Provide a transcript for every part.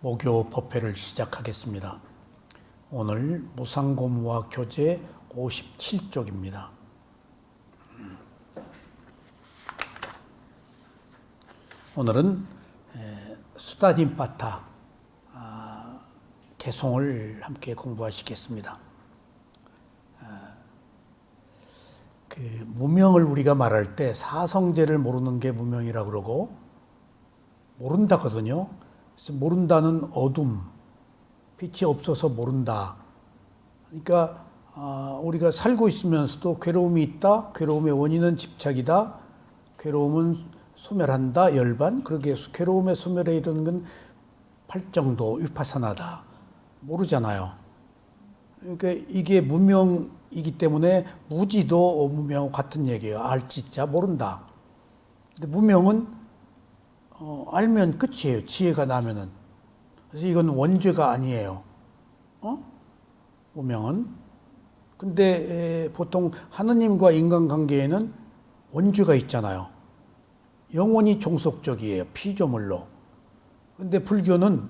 목요 법회를 시작하겠습니다. 오늘 무상고무와 교재 57쪽입니다. 오늘은 수다님바타 개송을 함께 공부하시겠습니다. 무명을 우리가 말할 때 사성제를 모르는 게 무명이라고 그러고 모른다거든요. 그래서 모른다는 어둠, 빛이 없어서 모른다. 그러니까 우리가 살고 있으면서도 괴로움이 있다. 괴로움의 원인은 집착이다. 괴로움은 소멸한다. 열반. 그러게 괴로움의 소멸에 이르는 건 팔정도, 위파사나다. 모르잖아요. 그러니까 이게 무명이기 때문에 무지도 무명하고 같은 얘기예요. 알지자 모른다. 근데 무명은 알면 끝이에요. 지혜가 나면은. 그래서 이건 원죄가 아니에요. 무명은. 근데 보통 하느님과 인간관계에는 원죄가 있잖아요. 영원히 종속적이에요. 피조물로. 근데 불교는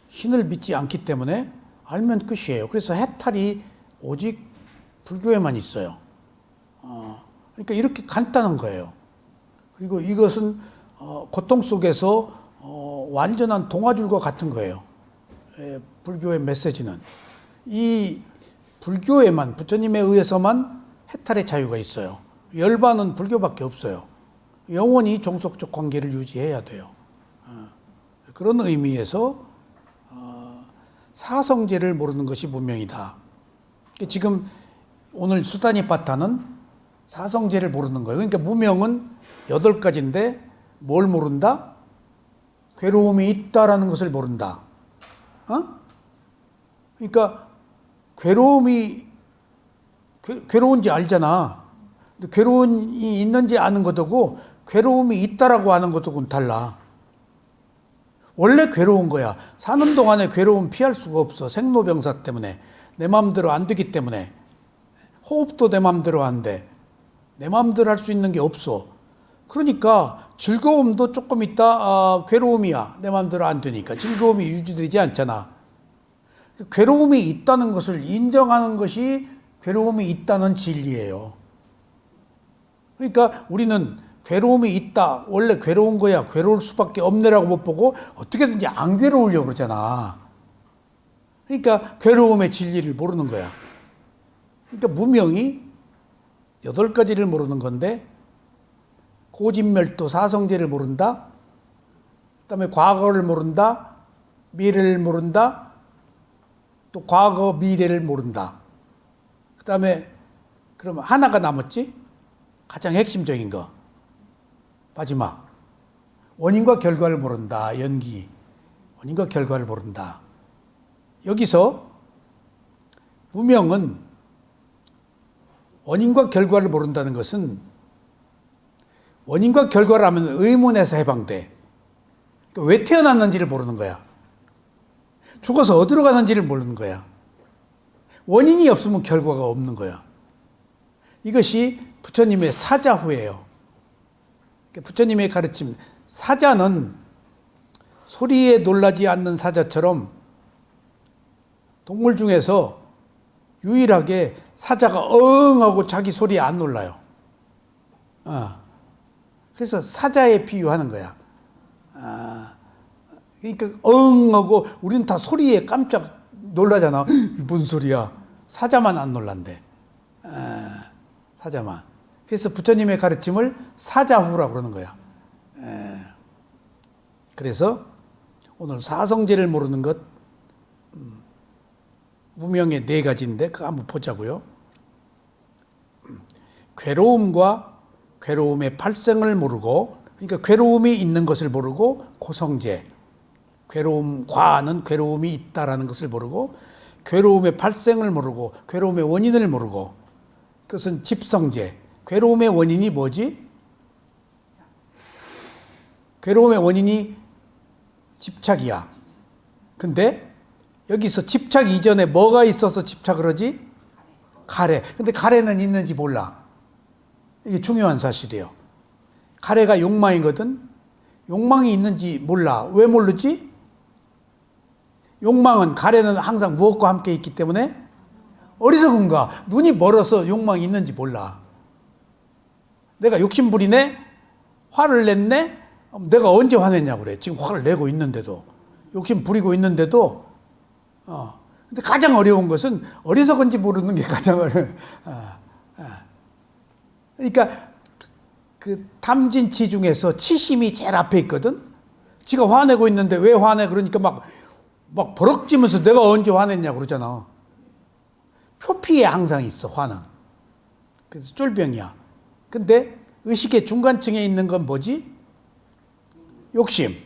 신을 믿지 않기 때문에 알면 끝이에요. 그래서 해탈이 오직 불교에만 있어요. 그러니까 이렇게 간단한 거예요. 그리고 이것은 고통 속에서 완전한 동화줄과 같은 거예요. 불교의 메시지는. 이 불교에만, 부처님에 의해서만 해탈의 자유가 있어요. 열반은 불교밖에 없어요. 영원히 종속적 관계를 유지해야 돼요. 그런 의미에서 사성제를 모르는 것이 무명이다. 지금 오늘 수다니파타는 사성제를 모르는 거예요. 그러니까 무명은 8가지인데 뭘 모른다? 괴로움이 있다라는 것을 모른다. 그러니까 괴로운지 알잖아. 근데 괴로움이 있는지 아는 것하고 괴로움이 있다라고 하는 것하고는 달라. 원래 괴로운 거야. 사는 동안에 괴로움 피할 수가 없어. 생로병사 때문에. 내 마음대로 안 되기 때문에. 호흡도 내 마음대로 안 돼. 내 마음대로 할 수 있는 게 없어. 그러니까 즐거움도 조금 있다 괴로움이야. 내 마음대로 안 되니까. 즐거움이 유지되지 않잖아. 괴로움이 있다는 것을 인정하는 것이 괴로움이 있다는 진리예요. 그러니까 우리는 괴로움이 있다. 원래 괴로운 거야. 괴로울 수밖에 없네라고 못 보고 어떻게든지 안 괴로우려고 그러잖아. 그러니까 괴로움의 진리를 모르는 거야. 그러니까 무명이 8가지를 모르는 건데 고진멸도 사성제를 모른다. 그다음에 과거를 모른다. 미래를 모른다. 또 과거 미래를 모른다. 그다음에 그러면 하나가 남았지? 가장 핵심적인 거. 마지막. 원인과 결과를 모른다. 연기. 원인과 결과를 모른다. 여기서 무명은 원인과 결과를 모른다는 것은 원인과 결과를 하면 의문에서 해방돼. 그러니까 왜 태어났는지를 모르는 거야. 죽어서 어디로 가는지를 모르는 거야. 원인이 없으면 결과가 없는 거야. 이것이 부처님의 사자후예요. 부처님의 가르침. 사자는 소리에 놀라지 않는 사자처럼 동물 중에서 유일하게 사자가 엉 하고 자기 소리에 안 놀라요. 그래서 사자에 비유하는 거야. 그러니까 엉 하고 우리는 다 소리에 깜짝 놀라잖아. 무슨 소리야. 사자만 안 놀란대. 사자만. 그래서 부처님의 가르침을 사자후라고 그러는 거야. 그래서 오늘 사성제를 모르는 것 무명의 4가지인데 그거 한번 보자고요. 괴로움과 괴로움의 발생을 모르고, 그러니까 괴로움이 있는 것을 모르고 고성제. 괴로움과는 괴로움이 있다라는 것을 모르고, 괴로움의 발생을 모르고, 괴로움의 원인을 모르고, 그것은 집성제. 괴로움의 원인이 뭐지? 괴로움의 원인이 집착이야. 근데 여기서 집착 이전에 뭐가 있어서 집착을 하지? 가래. 근데 가래는 있는지 몰라. 이게 중요한 사실이에요. 가래가 욕망이거든. 욕망이 있는지 몰라. 왜 모르지? 욕망은, 가래는 항상 무엇과 함께 있기 때문에 어리석은가? 눈이 멀어서 욕망이 있는지 몰라. 내가 욕심부리네? 화를 냈네? 내가 언제 화냈냐고 그래. 지금 화를 내고 있는데도. 욕심 부리고 있는데도. 근데 가장 어려운 것은 어리석은지 모르는 게 가장 어려워. 그러니까 그 탐진치 중에서 치심이 제일 앞에 있거든. 지가 화내고 있는데 왜 화내? 그러니까 막 버럭지면서 내가 언제 화냈냐고 그러잖아. 표피에 항상 있어, 화는. 그래서 쫄병이야. 근데 의식의 중간층에 있는 건 뭐지? 욕심.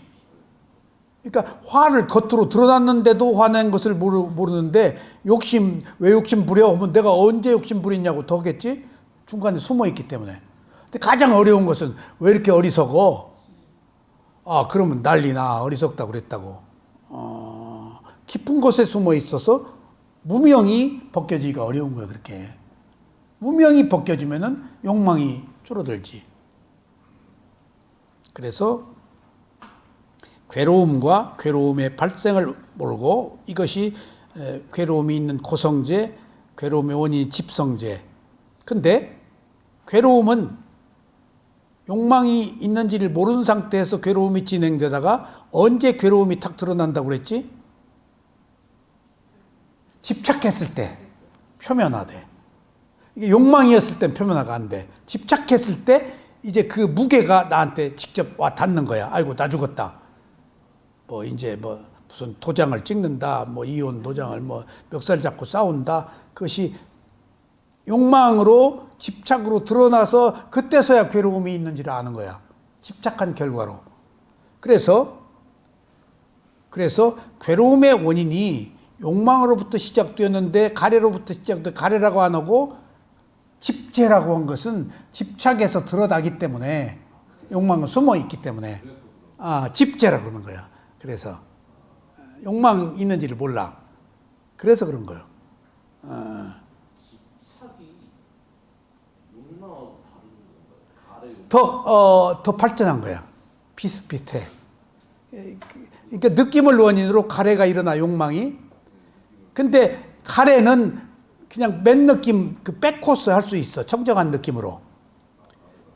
그러니까 화를 겉으로 드러났는데도 화낸 것을 모르는데 욕심, 왜 욕심 부려? 하면 내가 언제 욕심 부리냐고 더겠지? 중간에 숨어 있기 때문에. 근데 가장 어려운 것은 왜 이렇게 어리석어? 그러면 난리나. 어리석다고 그랬다고. 깊은 곳에 숨어 있어서 무명이 벗겨지기가 어려운 거야, 그렇게. 무명이 벗겨지면은 욕망이 줄어들지. 그래서 괴로움과 괴로움의 발생을 모르고 이것이 괴로움이 있는 고성제, 괴로움의 원인이 집성제. 근데 괴로움은 욕망이 있는지를 모르는 상태에서 괴로움이 진행되다가 언제 괴로움이 탁 드러난다고 그랬지? 집착했을 때 표면화돼. 이게 욕망이었을 땐 표면화가 안 돼. 집착했을 때 이제 그 무게가 나한테 직접 와 닿는 거야. 아이고, 나 죽었다. 이제 무슨 도장을 찍는다. 이혼 도장을 멱살 잡고 싸운다. 그것이 욕망으로 집착으로 드러나서 그때서야 괴로움이 있는지를 아는 거야. 집착한 결과로. 그래서 괴로움의 원인이 욕망으로부터 시작되었는데 가래로부터 시작돼. 가래라고 안 하고 집재라고 한 것은 집착에서 드러나기 때문에, 욕망은 숨어 있기 때문에 집재라고 그러는 거야. 그래서 욕망 있는지를 몰라. 그래서 그런 거예요. 집착이 욕망하고 다른 건가요? 더 발전한 거야. 비슷비슷해. 그러니까 느낌을 원인으로 가래가 일어나, 욕망이. 근데 가래는 그냥 맨 느낌, 그 백코스 할 수 있어. 청정한 느낌으로.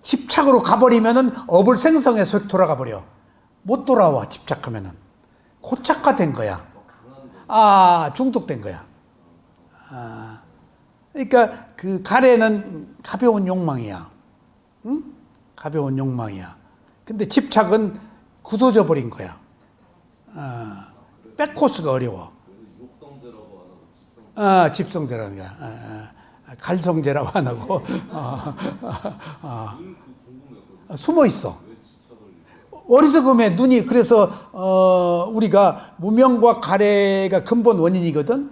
집착으로 가버리면은 업을 생성해서 돌아가 버려. 못 돌아와, 집착하면은. 고착화된 거야. 중독된 거야. 그러니까 그 가래는 가벼운 욕망이야. 응? 가벼운 욕망이야. 근데 집착은 굳어져 버린 거야. 백코스가 어려워. 집성제라는 거야. 갈성제라고 안 하고. 숨어 있어. 어리석음에 눈이, 그래서 우리가 무명과 가래가 근본 원인이거든.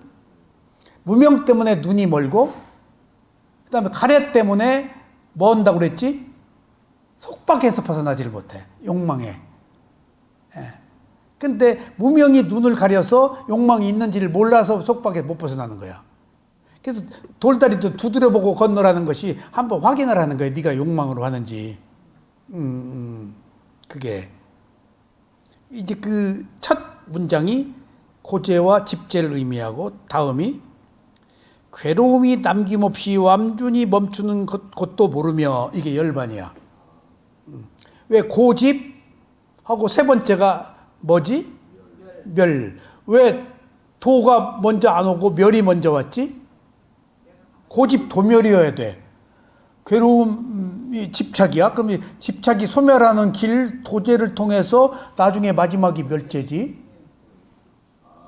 무명 때문에 눈이 멀고, 그 다음에 가래 때문에 뭐 한다고 그랬지? 속박에서 벗어나지를 못해. 욕망에. 근데 무명이 눈을 가려서 욕망이 있는지를 몰라서 속박에 못 벗어나는 거야. 그래서 돌다리도 두드려보고 건너라는 것이 한번 확인을 하는 거야. 네가 욕망으로 하는지. 그게 이제 그 첫 문장이 고재와 집재를 의미하고, 다음이 괴로움이 남김없이 완전히 멈추는 것도 모르며, 이게 열반이야. 왜 고집하고 세 번째가 뭐지? 멸. 왜 도가 먼저 안 오고 멸이 먼저 왔지? 고집 도멸이어야 돼. 괴로움이 집착이야. 그럼 이 집착이 소멸하는 길, 도제를 통해서 나중에 마지막이 멸제지.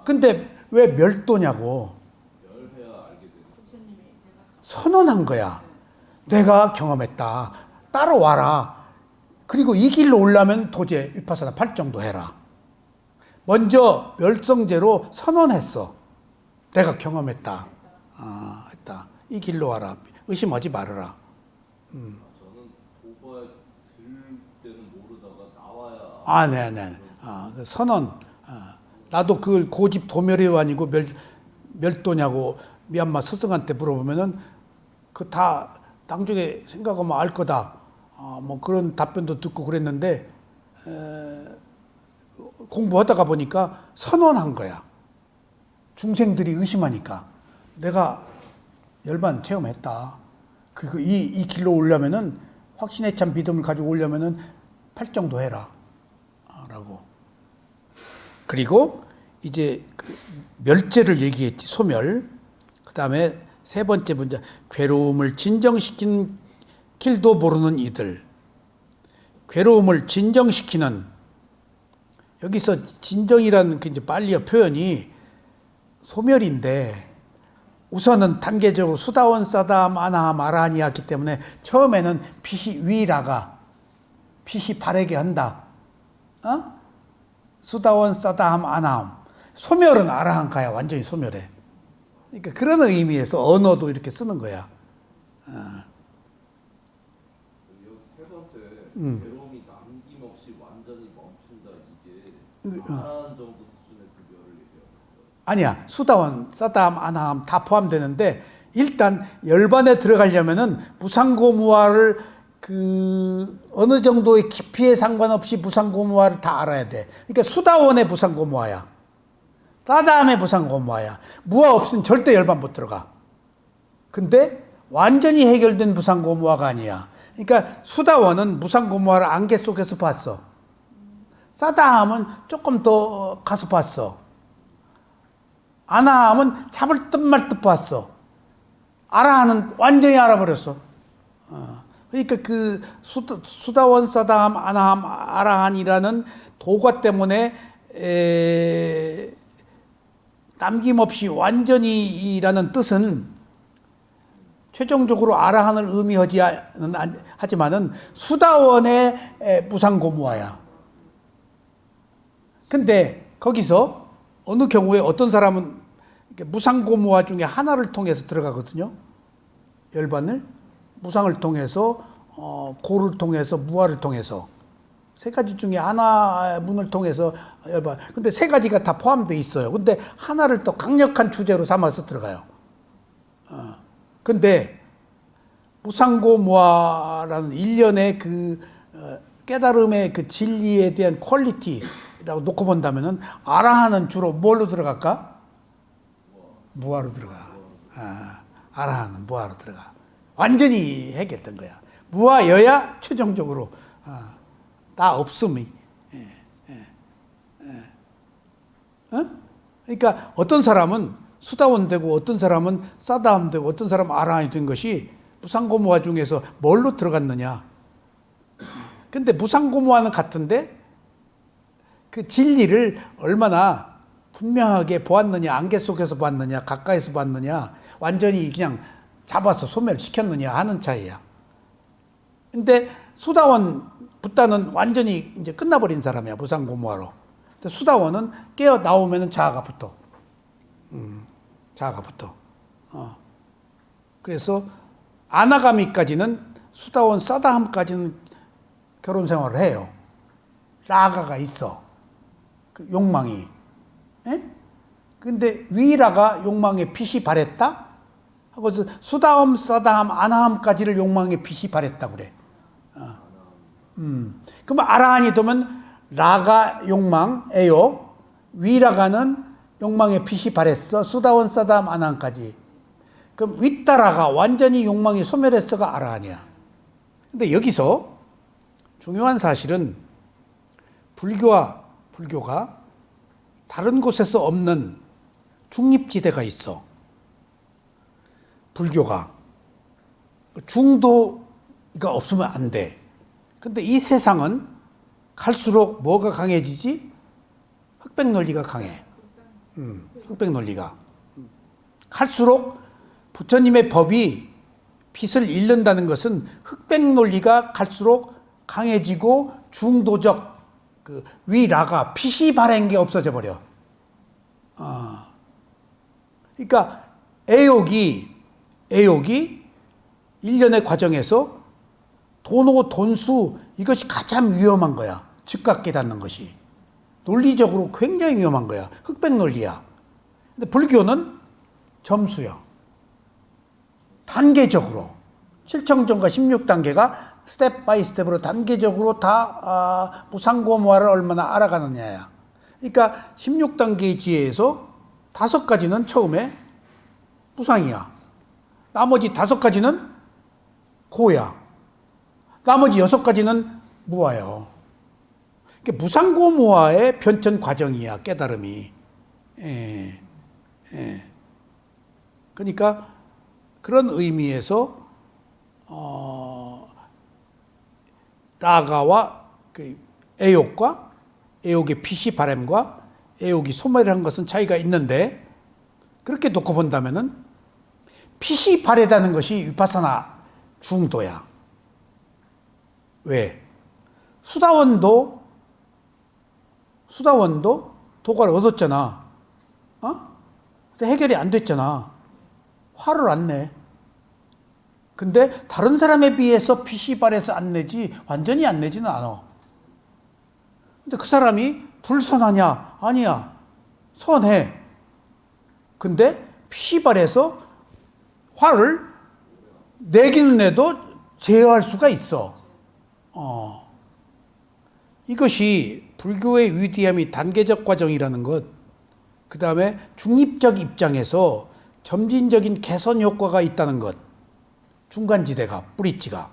근데 왜 멸도냐고. 선언한 거야. 내가 경험했다. 따라와라. 그리고 이 길로 오려면 도제, 위파사나 8정도 해라. 먼저 멸성제로 선언했어. 내가 경험했다. 했다. 이 길로 와라. 의심하지 말아라. 저는 도가 들 때는 모르다가 나와야. 네네. 선언. 나도 그걸 고집 도멸이 아니고 멸도냐고 미얀마 스승한테 물어보면은 그 다 나중에 생각하면 알 거다. 뭐 그런 답변도 듣고 그랬는데 공부하다가 보니까 선언한 거야. 중생들이 의심하니까 내가 열반 체험했다. 그리고 이 길로 오려면은 확신에 찬 믿음을 가지고 오려면은 8정도 해라. 라고. 그리고 이제 그 멸제를 얘기했지. 소멸. 그 다음에 세 번째 문제. 괴로움을 진정시킨 길도 모르는 이들. 괴로움을 진정시키는, 여기서 진정이라는 그 이제 빨리어 표현이 소멸인데, 우선은 단계적으로 수다원 사다함 아나함 아라한이었기 때문에 처음에는 피시 위라가 피시 바래게 한다. 수다원 사다함 아나함. 소멸은 아라한가야. 완전히 소멸해. 그러니까 그런 의미에서 언어도 이렇게 쓰는 거야. 세 번째 괴로움이 남김없이 완전히 멈춘다. 이게 아라한 정도 수준의 급여를 얘기하는 거예요. 아니야. 수다원, 사다함, 아나함 다 포함되는데 일단 열반에 들어가려면은 무상고무화를 그 어느 정도의 깊이에 상관없이 무상고무화를 다 알아야 돼. 그러니까 수다원의 무상고무화야. 사다함의 무상고무화야. 무화 없으면 절대 열반 못 들어가. 근데 완전히 해결된 무상고무화가 아니야. 그러니까 수다원은 무상고무화를 안개 속에서 봤어. 사다함은 조금 더 가서 봤어. 아나함은 잡을 듯 말 듯 봤어. 아라한은 완전히 알아버렸어. 그러니까 그 수다원, 사다함, 아나함, 아라한이라는 도가 때문에 남김없이 완전히라는 뜻은 최종적으로 아라한을 의미하지만은 수다원의 무상고무화야. 근데 거기서 어느 경우에 어떤 사람은 무상고무화 중에 하나를 통해서 들어가거든요. 열반을 무상을 통해서 고를 통해서 무화를 통해서 세 가지 중에 하나 문을 통해서 열반. 근데 세 가지가 다 포함되어 있어요. 근데 하나를 또 강력한 주제로 삼아서 들어가요. 근데 무상고무화라는 일련의 그 깨달음의 그 진리에 대한 퀄리티라고 놓고 본다면은 아라한은 주로 뭘로 들어갈까? 무화로 들어가. 아라한은 무화로 들어가. 완전히 해결된 거야. 무화여야 최종적으로 다 없음이. 그러니까 어떤 사람은 수다원 되고 어떤 사람은 사다함 되고 어떤 사람은 아라한이 된 것이 무상고무화 중에서 뭘로 들어갔느냐. 근데 무상고무화는 같은데 그 진리를 얼마나 분명하게 보았느냐, 안개 속에서 봤느냐, 가까이서 봤느냐, 완전히 그냥 잡아서 소멸시켰느냐 하는 차이야. 근데 수다원, 붓다는 완전히 이제 끝나버린 사람이야, 무상고무화로. 근데 수다원은 깨어 나오면은 자아가 붙어. 자아가 붙어. 그래서 아나가미까지는 수다원, 사다함까지는 결혼 생활을 해요. 라가가 있어. 그 욕망이. 근데 위라가 욕망의 빛이 발했다? 하고서 수다함, 사다함, 아나함까지를 욕망의 빛이 발했다 그래. 그러면 아라한이 되면 라가 욕망에요. 위라가는 욕망의 빛이 발했어. 수다원, 사다함, 아나함까지. 그럼 윗다라가 완전히 욕망이 소멸했어가 아라한이야. 근데 여기서 중요한 사실은 불교가 다른 곳에서 없는 중립지대가 있어. 불교가. 중도가 없으면 안 돼. 근데 이 세상은 갈수록 뭐가 강해지지? 흑백 논리가 강해. 흑백 논리가. 갈수록 부처님의 법이 빛을 잃는다는 것은 흑백 논리가 갈수록 강해지고 중도적 그 위라가 빛이 바랜 게 없어져 버려. 그러니까 애욕이 일련의 과정에서 돈오 돈수 이것이 가장 위험한 거야. 즉각 깨닫는 것이. 논리적으로 굉장히 위험한 거야. 흑백 논리야. 근데 불교는 점수야. 단계적으로. 실청정과 16단계가 스텝 바이 스텝으로 단계적으로 다 무상고무화를 얼마나 알아가느냐야. 그러니까 16단계의 지혜에서 5가지는 처음에 무상이야. 나머지 5가지는 고야. 나머지 6가지는 무아요. 그러니까 무상고무아의 변천 과정이야, 깨달음이. 예. 그러니까 그런 의미에서 라가와 그 애욕과 애욕의 피시 바램과 애욕이 소멸한 것은 차이가 있는데, 그렇게 놓고 본다면은 피시 바래다는 것이 위파사나 중도야. 왜? 수다원도 도가를 얻었잖아. 근데 해결이 안 됐잖아. 화를 안 내. 근데 다른 사람에 비해서 피시발해서 안 내지 완전히 안 내지는 않아. 근데 그 사람이 불선하냐? 아니야. 선해. 근데 피시발해서 화를 내기는 내도 제어할 수가 있어. 이것이 불교의 위대함이 단계적 과정이라는 것, 그 다음에 중립적 입장에서 점진적인 개선 효과가 있다는 것, 중간지대가, 뿌리치가.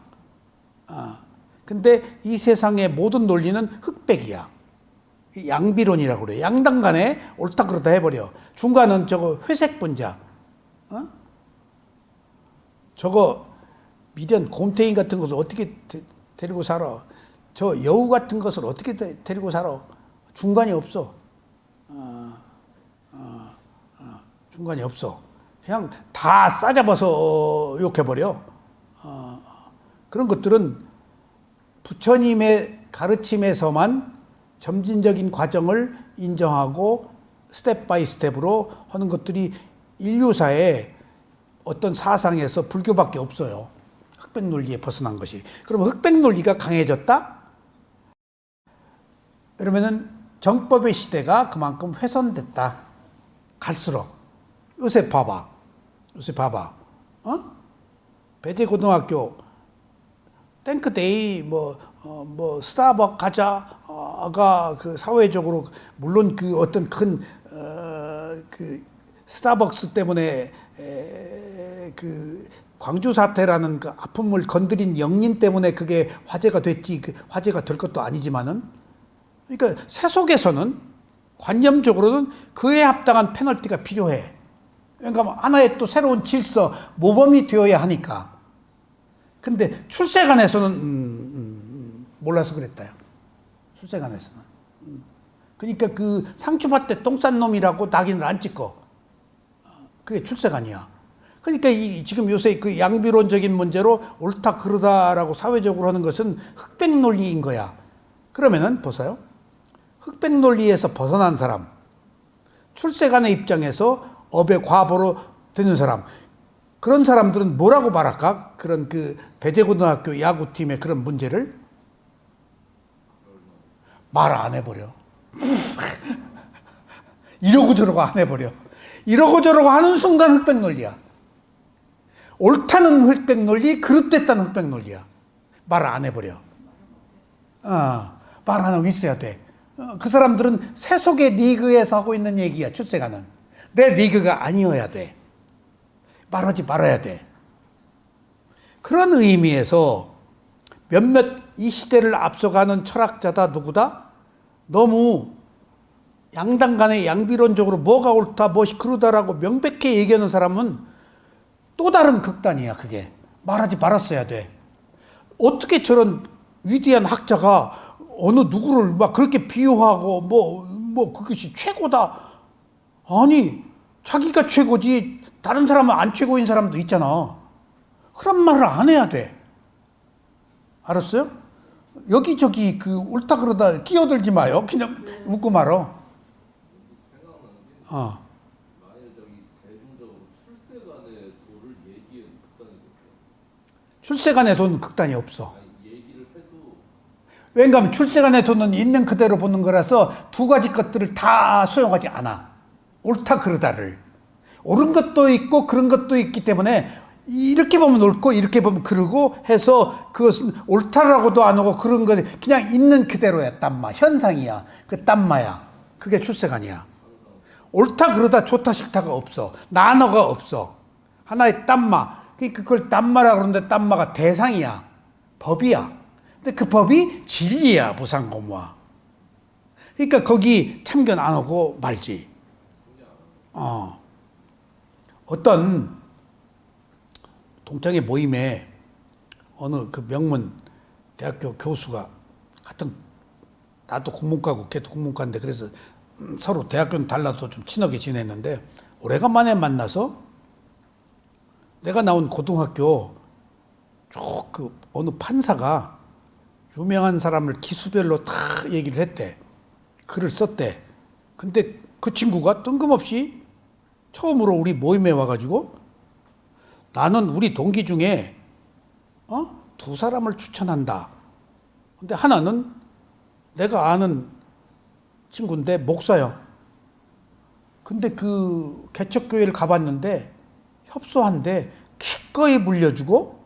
근데 이 세상의 모든 논리는 흑백이야. 양비론이라고 그래. 양당 간에 옳다 그러다 해버려. 중간은 저거 회색 분자. 저거 미련, 곰탱이 같은 것을 어떻게 데리고 살아? 저 여우 같은 것을 어떻게 데리고 살아? 중간이 없어. 중간이 없어. 그냥 다 싸잡아서 욕해버려. 그런 것들은 부처님의 가르침에서만 점진적인 과정을 인정하고 스텝 바이 스텝으로 하는 것들이 인류사의 어떤 사상에서 불교밖에 없어요. 흑백 논리에 벗어난 것이. 그러면 흑백 논리가 강해졌다? 그러면은 정법의 시대가 그만큼 훼손됐다. 갈수록. 요새 봐봐. 배제고등학교 탱크데이 스타벅 가자가 그 사회적으로 물론 그 어떤 큰 그 스타벅스 때문에 그 광주 사태라는 그 아픔을 건드린 영린 때문에 그게 화제가 됐지, 그 화제가 될 것도 아니지만은, 그러니까 세속에서는 관념적으로는 그에 합당한 페널티가 필요해. 그러니까 하나의 또 새로운 질서, 모범이 되어야 하니까. 근데 출세관에서는 몰라서 그랬다요. 출세관에서는. 그러니까 그 상추밭에 똥 싼 놈이라고 낙인을 안 찍고. 그게 출세관이야. 그러니까 지금 요새 그 양비론적인 문제로 옳다 그르다라고 사회적으로 하는 것은 흑백 논리인 거야. 그러면은 보세요. 흑백 논리에서 벗어난 사람, 출세관의 입장에서 업의 과보로 되는 사람, 그런 사람들은 뭐라고 말할까? 그런 그 배제고등학교 야구팀의 그런 문제를 말 안 해버려. 이러고 저러고 안 해버려. 이러고 저러고 하는 순간 흑백 논리야. 옳다는 흑백 논리, 그릇됐다는 흑백 논리야. 말 안 해버려. 말 안 하고 있어야 돼. 그 사람들은 세속의 리그에서 하고 있는 얘기야, 출세가는. 내 리그가 아니어야 돼. 말하지 말아야 돼. 그런 의미에서 몇몇 이 시대를 앞서가는 철학자다 누구다? 너무 양당 간에 양비론적으로 뭐가 옳다, 무엇이 그르다라고 명백히 얘기하는 사람은 또 다른 극단이야, 그게. 말하지 말았어야 돼. 어떻게 저런 위대한 학자가 어느 누구를 막 그렇게 비유하고 그것이 최고다. 아니, 자기가 최고지 다른 사람은 안 최고인 사람도 있잖아. 그런 말을 안 해야 돼. 알았어요? 여기저기 그 옳다 그러다 끼어들지 마요. 그냥 웃고 말어. 만약에 대중적으로 출세간의 도를 얘기해도 극단이 됐죠. 출세간의 돈 극단이 없어. 얘기를 해도 왜냐하면 출세간의 돈은 있는 그대로 보는 거라서 두 가지 것들을 다 소용하지 않아. 옳다 그르다를. 옳은 것도 있고 그런 것도 있기 때문에 이렇게 보면 옳고 이렇게 보면 그르고 해서 그것은 옳다라고도 안 하고 그런 거 그냥 있는 그대로야. 땀마 현상이야. 그 땀마야. 그게 출세간이야. 옳다 그러다 좋다 싫다가 없어. 나너가 없어. 하나의 땀마. 그걸 땀마라 그러는데 땀마가 대상이야. 법이야. 근데 그 법이 진리야, 무상고무와. 그러니까 거기 참견 안 하고 말지. 어떤 동창회 모임에 어느 그 명문 대학교 교수가 같은, 나도 국문과고 걔도 국문과인데, 그래서 서로 대학교는 달라도 좀 친하게 지냈는데, 오래간만에 만나서 내가 나온 고등학교 쭉 그 어느 판사가 유명한 사람을 기수별로 다 얘기를 했대. 글을 썼대. 근데 그 친구가 뜬금없이 처음으로 우리 모임에 와가지고, 나는 우리 동기 중에 두 사람을 추천한다. 근데 하나는 내가 아는 친구인데 목사야. 근데 그 개척교회를 가봤는데 협소한데 기꺼이 물려주고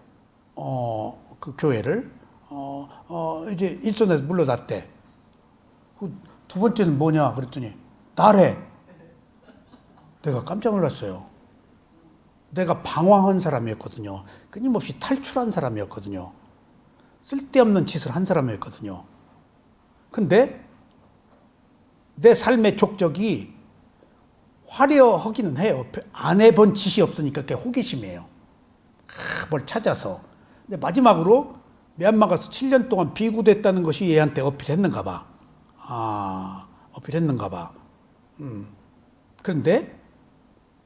그 교회를 이제 일선에서 물러났대. 그 두 번째는 뭐냐 그랬더니 나래. 내가 깜짝 놀랐어요. 내가 방황한 사람이었거든요. 끊임없이 탈출한 사람이었거든요. 쓸데없는 짓을 한 사람이었거든요. 근데 내 삶의 족적이 화려하기는 해요. 안 해본 짓이 없으니까 그게 호기심이에요. 뭘 찾아서. 근데 마지막으로 미얀마 가서 7년 동안 비구됐다는 것이 얘한테 어필했는가 봐. 어필했는가 봐. 그런데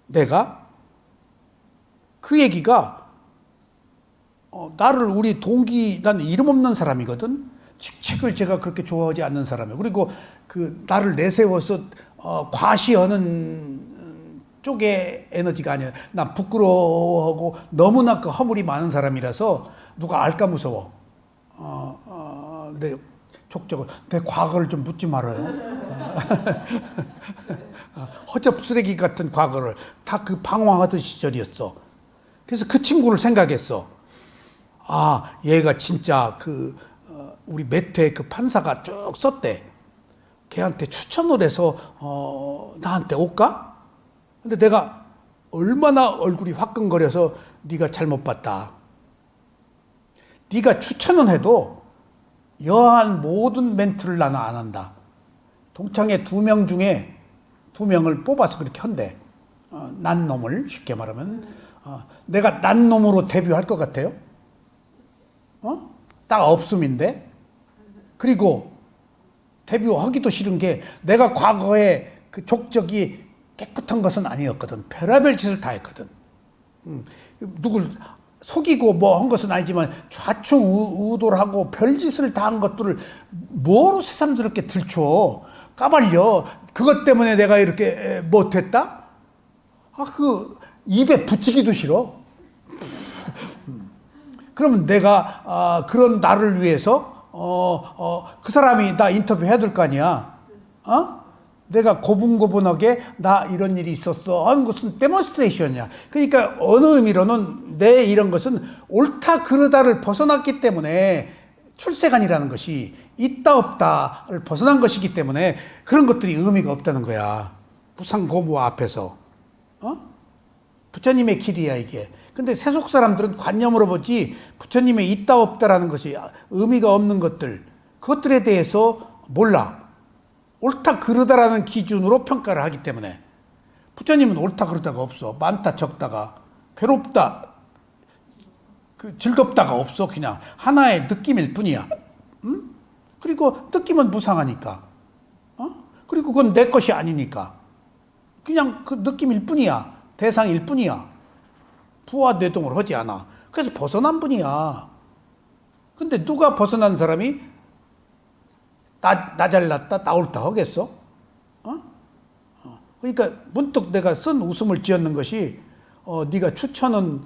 내가 그 얘기가 나를 우리 동기, 나는 이름 없는 사람이거든. 책을 제가 그렇게 좋아하지 않는 사람이에요. 그리고 그 나를 내세워서 과시하는 쪽의 에너지가 아니에요. 난 부끄러워하고 너무나 그 허물이 많은 사람이라서 누가 알까 무서워. 내 족적을, 내 과거를 좀 묻지 말아요. 허접 쓰레기 같은 과거를 다 그 방황하던 시절이었어. 그래서 그 친구를 생각했어. 얘가 진짜 우리 매트의 그 판사가 쭉 썼대. 걔한테 추천을 해서 나한테 올까? 근데 내가 얼마나 얼굴이 화끈거려서 네가 잘못 봤다. 네가 추천은 해도 여한 모든 멘트를 나는 안 한다. 동창회 2명 중에 2명을 뽑아서 그렇게 한대. 난 놈을, 쉽게 말하면. 내가 난 놈으로 데뷔할 것 같아요? 딱 없음인데? 그리고 데뷔하기도 싫은 게 내가 과거에 그 족적이 깨끗한 것은 아니었거든. 별의별 짓을 다 했거든. 누굴 속이고 뭐 한 것은 아니지만 좌충우돌 하고 별짓을 다 한 것들을 뭐로 새삼스럽게 들춰 까발려. 그것 때문에 내가 이렇게 못했다? 입에 붙이기도 싫어. 그러면 내가 그런 나를 위해서 그 사람이 나 인터뷰 해야 될 거 아니야. 내가 고분고분하게 나 이런 일이 있었어 하는 것은 데몬스트레이션이야. 그러니까 어느 의미로는 내 이런 것은 옳다 그르다를 벗어났기 때문에, 출세관이라는 것이 있다 없다를 벗어난 것이기 때문에 그런 것들이 의미가 없다는 거야. 무상고무와 앞에서. 부처님의 길이야 이게. 근데 세속 사람들은 관념으로 보지 부처님의 있다 없다라는 것이 의미가 없는 것들, 그것들에 대해서 몰라. 옳다 그르다라는 기준으로 평가를 하기 때문에. 부처님은 옳다 그르다가 없어. 많다 적다가, 괴롭다 즐겁다가 없어. 그냥 하나의 느낌일 뿐이야. 그리고 느낌은 무상하니까. 그리고 그건 내 것이 아니니까 그냥 그 느낌일 뿐이야. 대상일 뿐이야. 부와 뇌동을 하지 않아. 그래서 벗어난 분이야. 근데 누가 벗어난 사람이 나 잘났다, 나 옳다 하겠어? 그러니까 문득 내가 쓴 웃음을 지었는 것이 네가 추천은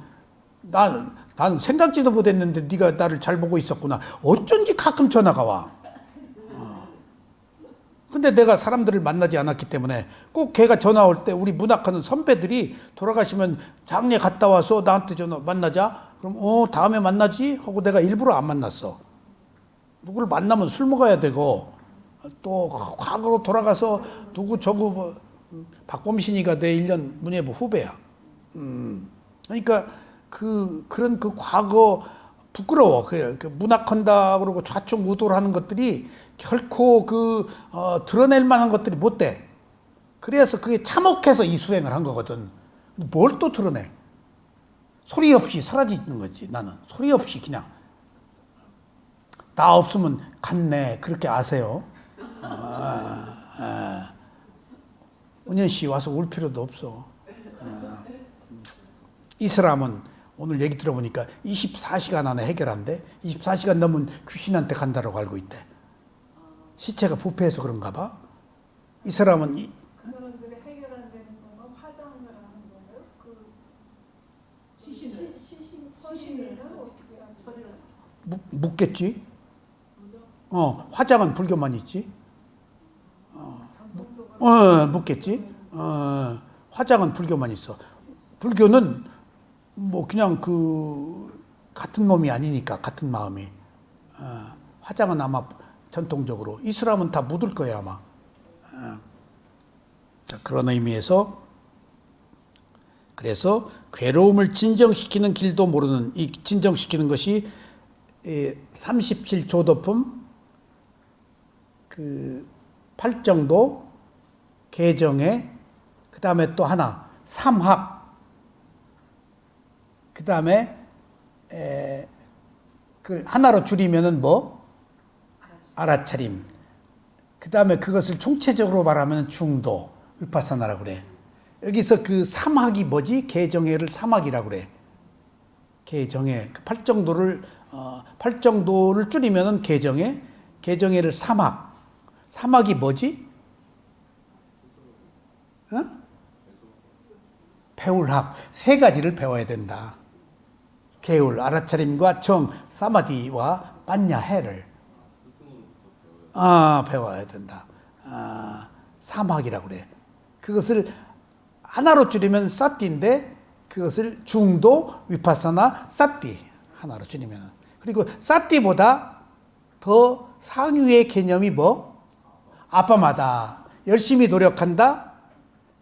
난 생각지도 못했는데 네가 나를 잘 보고 있었구나. 어쩐지 가끔 전화가 와. 근데 내가 사람들을 만나지 않았기 때문에 꼭 걔가 전화 올 때 우리 문학하는 선배들이 돌아가시면 장례 갔다 와서 나한테 전화 만나자. 그럼 다음에 만나지 하고 내가 일부러 안 만났어. 누구를 만나면 술 먹어야 되고 또 과거로 돌아가서 누구 저거 박범신이가 내 1년 문예부 후배야. 그러니까 그런 그 과거 부끄러워. 그 문학한다 그러고 좌충우돌하는 것들이 결코 드러낼 만한 것들이 못 돼. 그래서 그게 참혹해서 이 수행을 한 거거든. 뭘 또 드러내? 소리 없이 사라지는 거지. 나는 소리 없이 그냥 나 없으면 갔네. 그렇게 아세요. 은현 씨 와서 울 필요도 없어. 이슬람은 오늘 얘기 들어보니까 24시간 안에 해결한대. 24시간 넘으면 귀신한테 간다고 알고 있대. 시체가 부패해서 그런가 봐. 이슬람은 그 사람들이 해결 안 되는 건가 화장을 하는 거예요? 그 시신 처리는 어떻게 하는 거예요? 묻겠지. 화장은 불교만 있지. 묻겠지. 화장은 불교만 있어. 불교는 뭐 그냥 같은 몸이 아니니까 같은 마음이. 화장은 아마 전통적으로 이슬람은 다 묻을 거야 아마. 자, 그런 의미에서 그래서 괴로움을 진정시키는 길도 모르는 이 진정시키는 것이 37조도품 팔정도 개정에 그 다음에 또 하나 삼학 그 다음에 그 하나로 줄이면은 뭐 알아차림 그 다음에 그것을 총체적으로 말하면 중도 위파사나라고 그래. 여기서 그 삼학이 뭐지? 개정회를 삼학이라고 그래. 개정회 그 팔정도를 줄이면은 개정회를 삼학. 삼학이 뭐지? 배울학 세 가지를 배워야 된다. 개울, 알아차림과 정, 사마디와 빠냐해를 배워야 된다. 삼학이라고 그래. 그것을 하나로 줄이면 사띠인데 그것을 중도, 위파사나, 사띠 하나로 줄이면 그리고 사띠보다 더 상위의 개념이 뭐? 아빠마다 열심히 노력한다.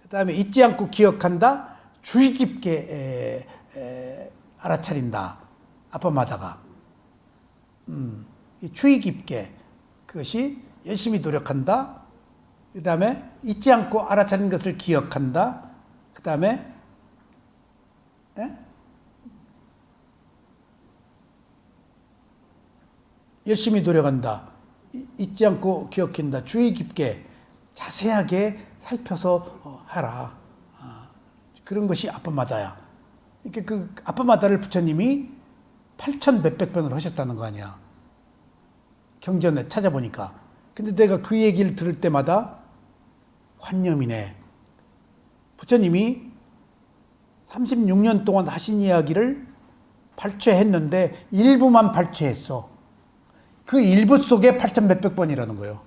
그 다음에 잊지 않고 기억한다. 주의 깊게 알아차린다. 아빠마다가 주의 깊게 그것이 열심히 노력한다. 그 다음에 잊지 않고 알아차린 것을 기억한다. 그 다음에 열심히 노력한다. 잊지 않고 기억한다. 주의 깊게 자세하게 살펴서 하라. 그런 것이 아빠마다야. 이렇게 그 아빠마다를 부처님이 8,000 몇백 번을 하셨다는 거 아니야. 경전에 찾아보니까. 근데 내가 그 얘기를 들을 때마다 관념이네. 부처님이 36년 동안 하신 이야기를 발췌했는데 일부만 발췌했어. 그 일부 속에 8,000 몇백 번이라는 거예요.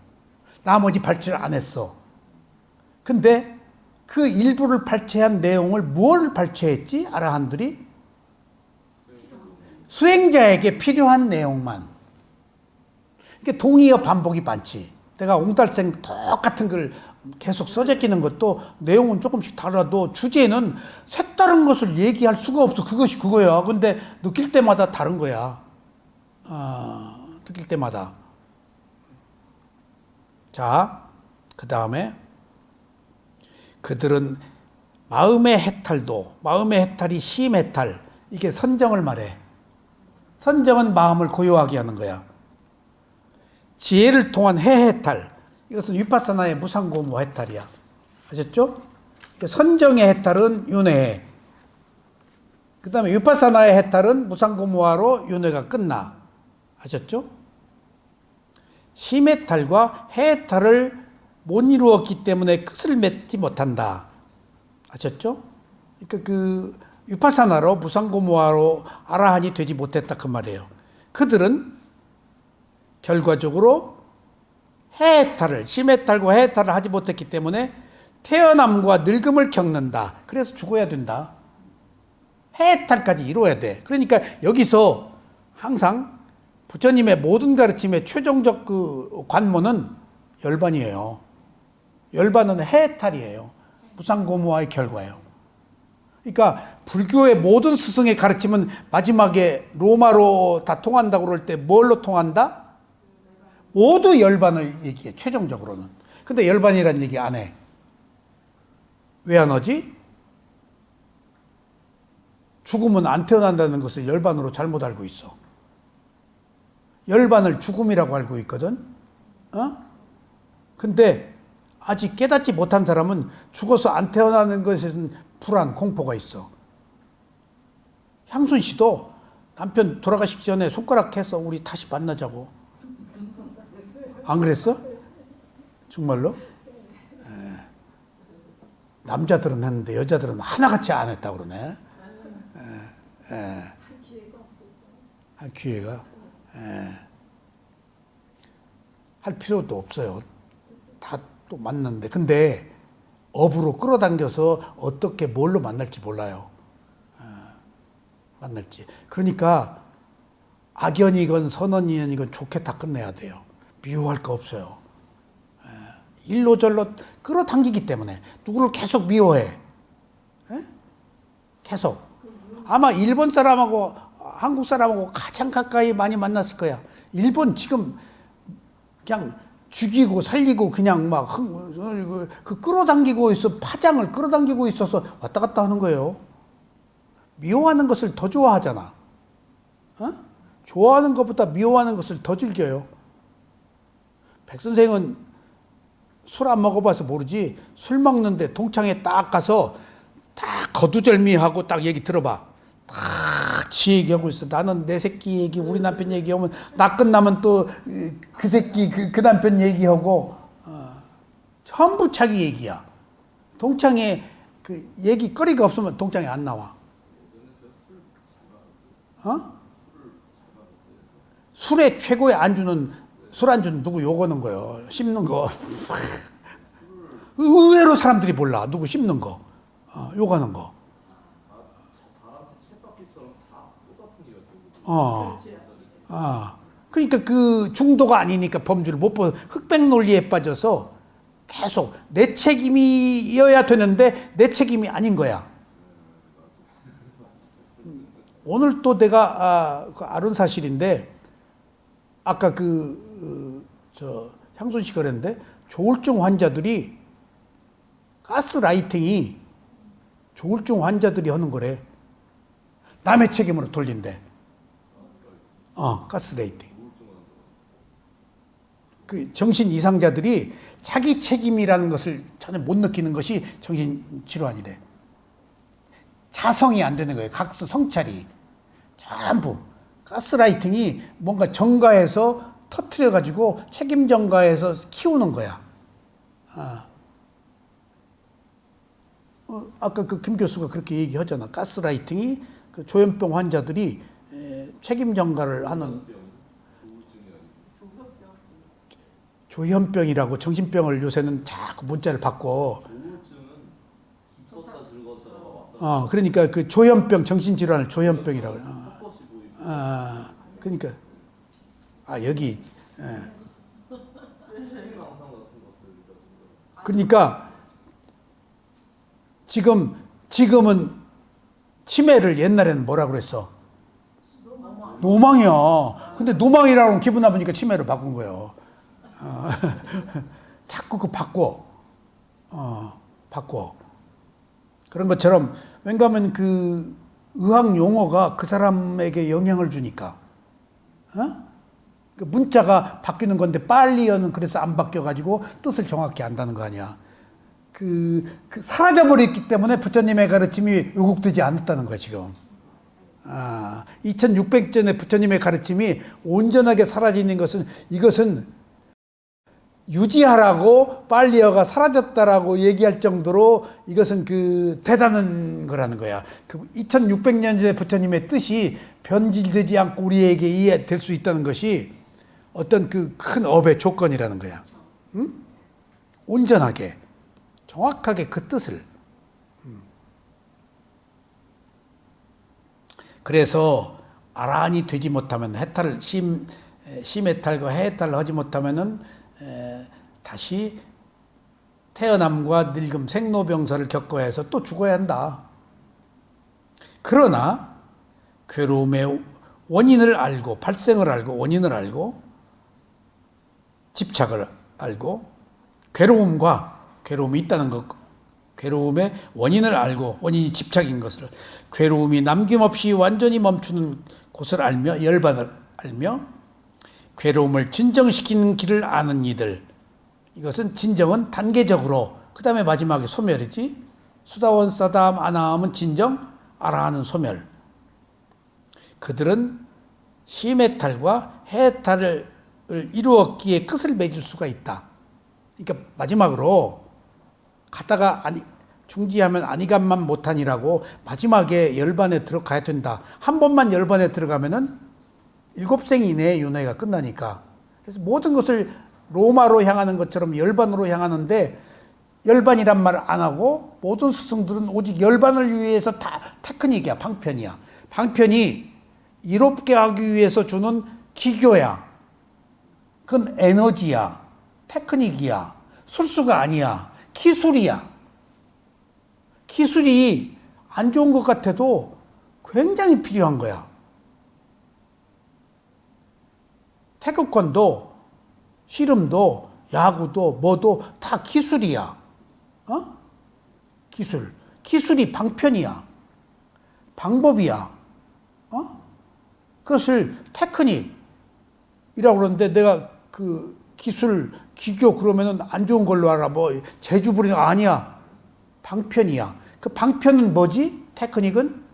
나머지 발췌를 안 했어. 근데 그 일부를 발췌한 내용을 뭘 발췌했지? 아라한들이? 수행자에게 필요한 내용만. 그러니까 동의어 반복이 많지. 내가 옹달생 똑같은 걸 계속 써제끼는 것도 내용은 조금씩 달라도 주제는 색다른 것을 얘기할 수가 없어. 그것이 그거야. 근데 느낄 때마다 다른 거야. 느낄 때마다. 자, 그 다음에 그들은 마음의 해탈이 심해탈, 이게 선정을 말해. 선정은 마음을 고요하게 하는 거야. 지혜를 통한 해해탈, 이것은 위파사나의 무상고무 해탈이야. 아셨죠? 선정의 해탈은 윤회. 그 다음에 위파사나의 해탈은 무상고무화로 윤회가 끝나. 아셨죠? 심해탈과 해해탈을 못 이루었기 때문에 끝을 맺지 못한다. 아셨죠? 그러니까 그 위파사나로 무상고무화로 아라한이 되지 못했다 그 말이에요. 그들은 결과적으로 심해탈과 해해탈을 하지 못했기 때문에 태어남과 늙음을 겪는다. 그래서 죽어야 된다. 해해탈까지 이루어야 돼. 그러니까 여기서 항상 부처님의 모든 가르침의 최종적 그 관문은 열반이에요. 열반은 해해탈이에요. 무상고무와의 결과예요. 그러니까 불교의 모든 스승의 가르침은 마지막에 로마로 다 통한다고 그럴 때 뭘로 통한다? 모두 열반을 얘기해, 최종적으로는. 근데 열반이라는 얘기 안 해. 왜 안 하지? 죽으면 안 태어난다는 것을 열반으로 잘못 알고 있어. 열반을 죽음이라고 알고 있거든. 근데 아직 깨닫지 못한 사람은 죽어서 안 태어나는 것에는 불안, 공포가 있어. 향순 씨도 남편 돌아가시기 전에 손가락 해서 우리 다시 만나자고. 안 그랬어? 정말로? 남자들은 했는데 여자들은 하나같이 안 했다고 그러네. 할 기회가 할 필요도 없어요. 다 또 만났는데. 근데 업으로 끌어당겨서 어떻게 뭘로 만날지 몰라요. 만날지. 그러니까 악연이건 선언이건 좋게 다 끝내야 돼요. 미워할 거 없어요. 일로 절로 끌어당기기 때문에 누구를 계속 미워해. 계속. 아마 일본 사람하고 한국 사람하고 가장 가까이 많이 만났을 거야. 일본 지금 그냥 죽이고 살리고 그냥 막 그 끌어당기고 있어. 파장을 끌어당기고 있어서 왔다 갔다 하는 거예요. 미워하는 것을 더 좋아하잖아. 좋아하는 것보다 미워하는 것을 더 즐겨요. 백 선생은 술 안 먹어봐서 모르지. 술 먹는데 동창회 딱 가서 딱 거두절미하고 딱 얘기 들어봐. 다 지 얘기하고 있어. 나는 내 새끼 얘기, 우리 남편 얘기하면 나 끝나면 또 그 새끼 그 남편 얘기하고 전부 자기 얘기야. 동창회 그 얘기거리가 없으면 동창회 안 나와. 술의 최고의 안주는 술 안주는 누구 요거는 거요. 씹는 거. 의외로 사람들이 몰라. 누구 씹는 거, 요가는 거. 그러니까 그 중도가 아니니까 범주를 못 보는 흑백 논리에 빠져서 계속 내 책임이어야 되는데 내 책임이 아닌 거야. 오늘 또 내가 알은 사실인데 아까 향순 씨가 그랬는데 조울증 환자들이 가스라이팅이 조울증 환자들이 하는 거래. 남의 책임으로 돌린대. 가스라이팅. 그 정신 이상자들이 자기 책임이라는 것을 전혀 못 느끼는 것이 정신 질환이래. 자성이 안 되는 거예요. 각수 성찰이 전부 가스라이팅이 뭔가 정가해서 터트려 가지고 책임 정가해서 키우는 거야. 아까 그 김 교수가 그렇게 얘기하잖아. 가스라이팅이 그 조현병 환자들이 책임 전가를 하는 조현병이라고 정신병을 요새는 자꾸 문자를 바꿔. 그러니까 그 조현병 정신질환을 조현병이라고 그래. 그러니까 여기 그러니까 지금은 치매를 옛날에는 뭐라 그랬어? 노망이야. 근데 노망이라고 하면 기분 나쁘니까 치매로 바꾼 거예요. 자꾸 그 바꿔. 그런 것처럼 왠가하면 그 의학 용어가 그 사람에게 영향을 주니까. 그 문자가 바뀌는 건데 빨리어는 그래서 안 바뀌어가지고 뜻을 정확히 안다는 거 아니야. 그 사라져버렸기 때문에 부처님의 가르침이 왜곡되지 않았다는 거야 지금. 2600전의 부처님의 가르침이 온전하게 사라지는 것은 이것은 유지하라고 빨리어가 사라졌다라고 얘기할 정도로 이것은 그 대단한 거라는 거야. 그 2600년 전의 부처님의 뜻이 변질되지 않고 우리에게 이해될 수 있다는 것이 어떤 그 큰 업의 조건이라는 거야. 온전하게 정확하게 그 뜻을. 그래서 아라한이 되지 못하면 해탈을 심해탈과 해해탈을 하지 못하면은 다시 태어남과 늙음, 생로병사를 겪어야 해서 또 죽어야 한다. 그러나 괴로움의 원인을 알고, 발생을 알고, 원인을 알고, 집착을 알고, 괴로움이 있다는 것, 괴로움의 원인을 알고, 원인이 집착인 것을, 괴로움이 남김없이 완전히 멈추는 곳을 알며, 열반을 알며, 괴로움을 진정시키는 길을 아는 이들. 이것은 진정은 단계적으로, 그 다음에 마지막에 소멸이지. 수다원, 사다함, 아나함은 진정, 아라함은 소멸. 그들은 시메탈과 해탈을 이루었기에 끝을 맺을 수가 있다. 그러니까 마지막으로 가다가 중지하면 아니감만 못하니라고 마지막에 열반에 들어가야 된다. 한 번만 열반에 들어가면은 7생 이내에 윤회가 끝나니까. 그래서 모든 것을 로마로 향하는 것처럼 열반으로 향하는데 열반이란 말 안 하고 모든 스승들은 오직 열반을 위해서 다 테크닉이야, 방편이야. 방편이 이롭게 하기 위해서 주는 기교야. 그건 에너지야. 테크닉이야. 술수가 아니야. 기술이야. 기술이 안 좋은 것 같아도 굉장히 필요한 거야. 태극권도, 씨름도, 야구도, 뭐도 다 기술이야. 기술. 기술이 방편이야. 방법이야. 그것을 테크닉이라고 그러는데 내가 그 기술, 기교 그러면은 안 좋은 걸로 알아. 뭐 재주 부리는 거 아니야. 방편이야. 그 방편은 뭐지? 테크닉은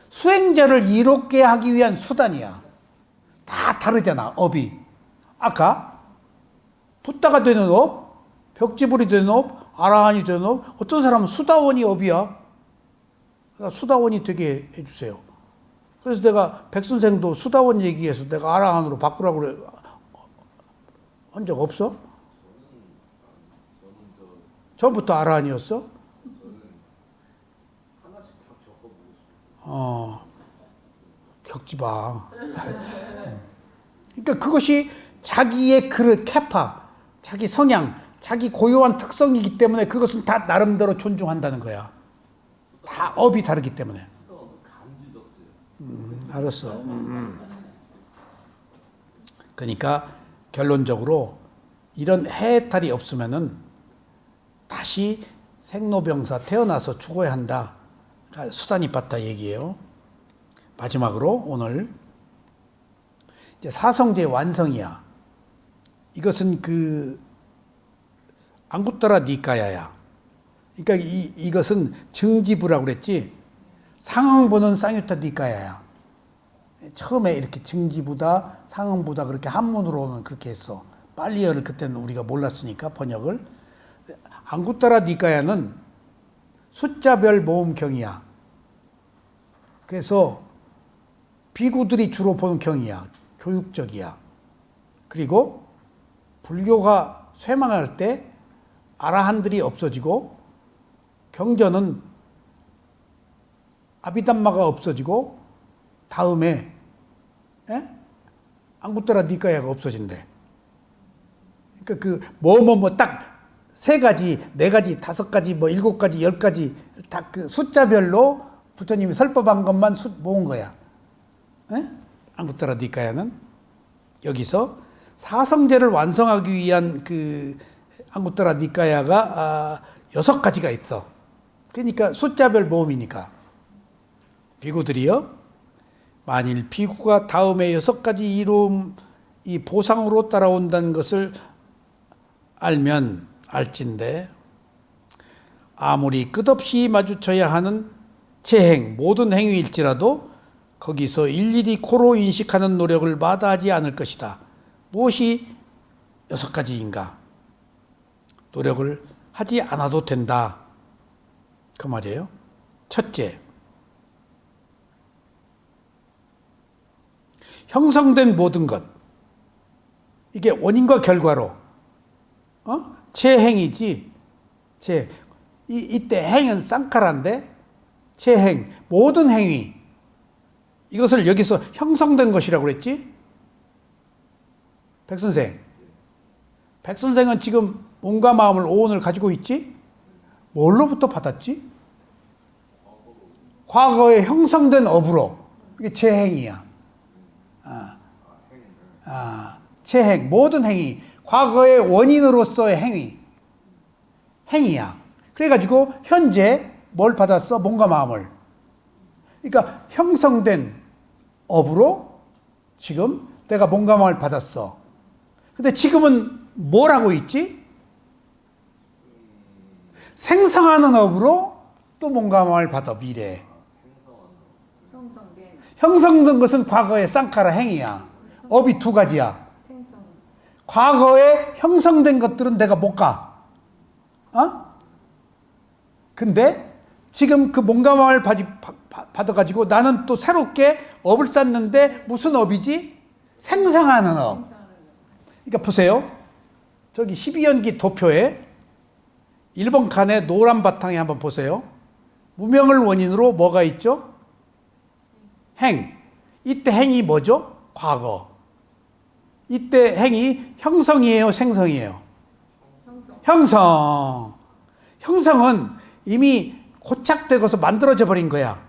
수행자를 이롭게 하기 위한 수단이야. 다 다르잖아, 업이. 아까 붓다가 되는 업, 벽지불이 되는 업, 아라한이 되는 업, 어떤 사람은 수다원이 업이야. 그러니까 수다원이 되게 해주세요. 그래서 내가 백선생도 수다원 얘기해서 내가 아라한으로 바꾸라고 그래. 한 적 없어? 처음부터 아라한이었어? 하나씩 다 겪어보고 싶어요. 겪지 마. 그러니까 그것이 자기의 그릇, 캐파, 자기 성향, 자기 고유한 특성이기 때문에 그것은 다 나름대로 존중한다는 거야. 다 업이 다르기 때문에. 알았어. 그러니까 결론적으로 이런 해탈이 없으면은 다시 생로병사 태어나서 죽어야 한다. 그러니까 수단이 빠따 얘기예요. 마지막으로 오늘 이제 사성제 완성이야. 이것은 그 앙구따라 니까야야. 그러니까 이것은 증지부라고 그랬지. 상응부는 쌍유타 니까야야. 처음에 이렇게 증지부다, 상응부다 그렇게 한문으로는 그렇게 했어. 빨리어를 그때는 우리가 몰랐으니까 번역을. 앙구따라 니까야는 숫자별 모음경이야. 그래서 비구들이 주로 보는 경이야. 교육적이야. 그리고 불교가 쇠망할 때 아라한들이 없어지고 경전은 아비담마가 없어지고 다음에 앙구따라 니까야가 없어진대. 그러니까 그 뭐 딱 3가지, 4가지, 5가지, 뭐 7가지, 10가지 다 그 숫자별로 부처님이 설법한 것만 모은 거야. 앙구따라 니까야는 여기서 사성제를 완성하기 위한 그 앙구따라 니까야가 6가지가 있어. 그러니까 숫자별 모음이니까. 비구들이요. 만일 비구가 다음에 6가지 이로움 이 보상으로 따라온다는 것을 알면 알진데 아무리 끝없이 마주쳐야 하는 재행 모든 행위일지라도 거기서 일일이 코로 인식하는 노력을 마다하지 않을 것이다. 무엇이 6가지인가? 노력을 하지 않아도 된다. 그 말이에요. 첫째, 형성된 모든 것. 이게 원인과 결과로 재행이지. 이때 행은 쌍카라인데 재행, 모든 행위. 이것을 여기서 형성된 것이라고 그랬지? 백선생. 백 선생은 지금 몸과 마음을 오온을 가지고 있지? 뭘로부터 받았지? 과거에 형성된 업으로. 이게 재행이야. 재행, 모든 행위. 과거의 원인으로서의 행위야. 그래가지고 현재 뭘 받았어? 몸과 마음을. 그러니까 형성된 업으로 지금 내가 몸과 마음을 받았어. 근데 지금은 뭘 하고 있지? 생성하는 업으로 또 몸과 마음을 받아, 미래에. 형성된 것은 과거의 쌍카라 행위야. 업이 두 가지야. 과거에 형성된 것들은 내가 못 가. 근데 지금 그 몸과 마음을 받아가지고 나는 또 새롭게 업을 쌓는데 무슨 업이지? 생성하는 업. 그러니까 보세요. 저기 12연기 도표에 1번 칸에 노란 바탕에 한번 보세요. 무명을 원인으로 뭐가 있죠? 행. 이때 행이 뭐죠? 과거. 이때 행이 형성이에요, 생성이에요? 형성. 형성은 이미 고착되고서 만들어져 버린 거야.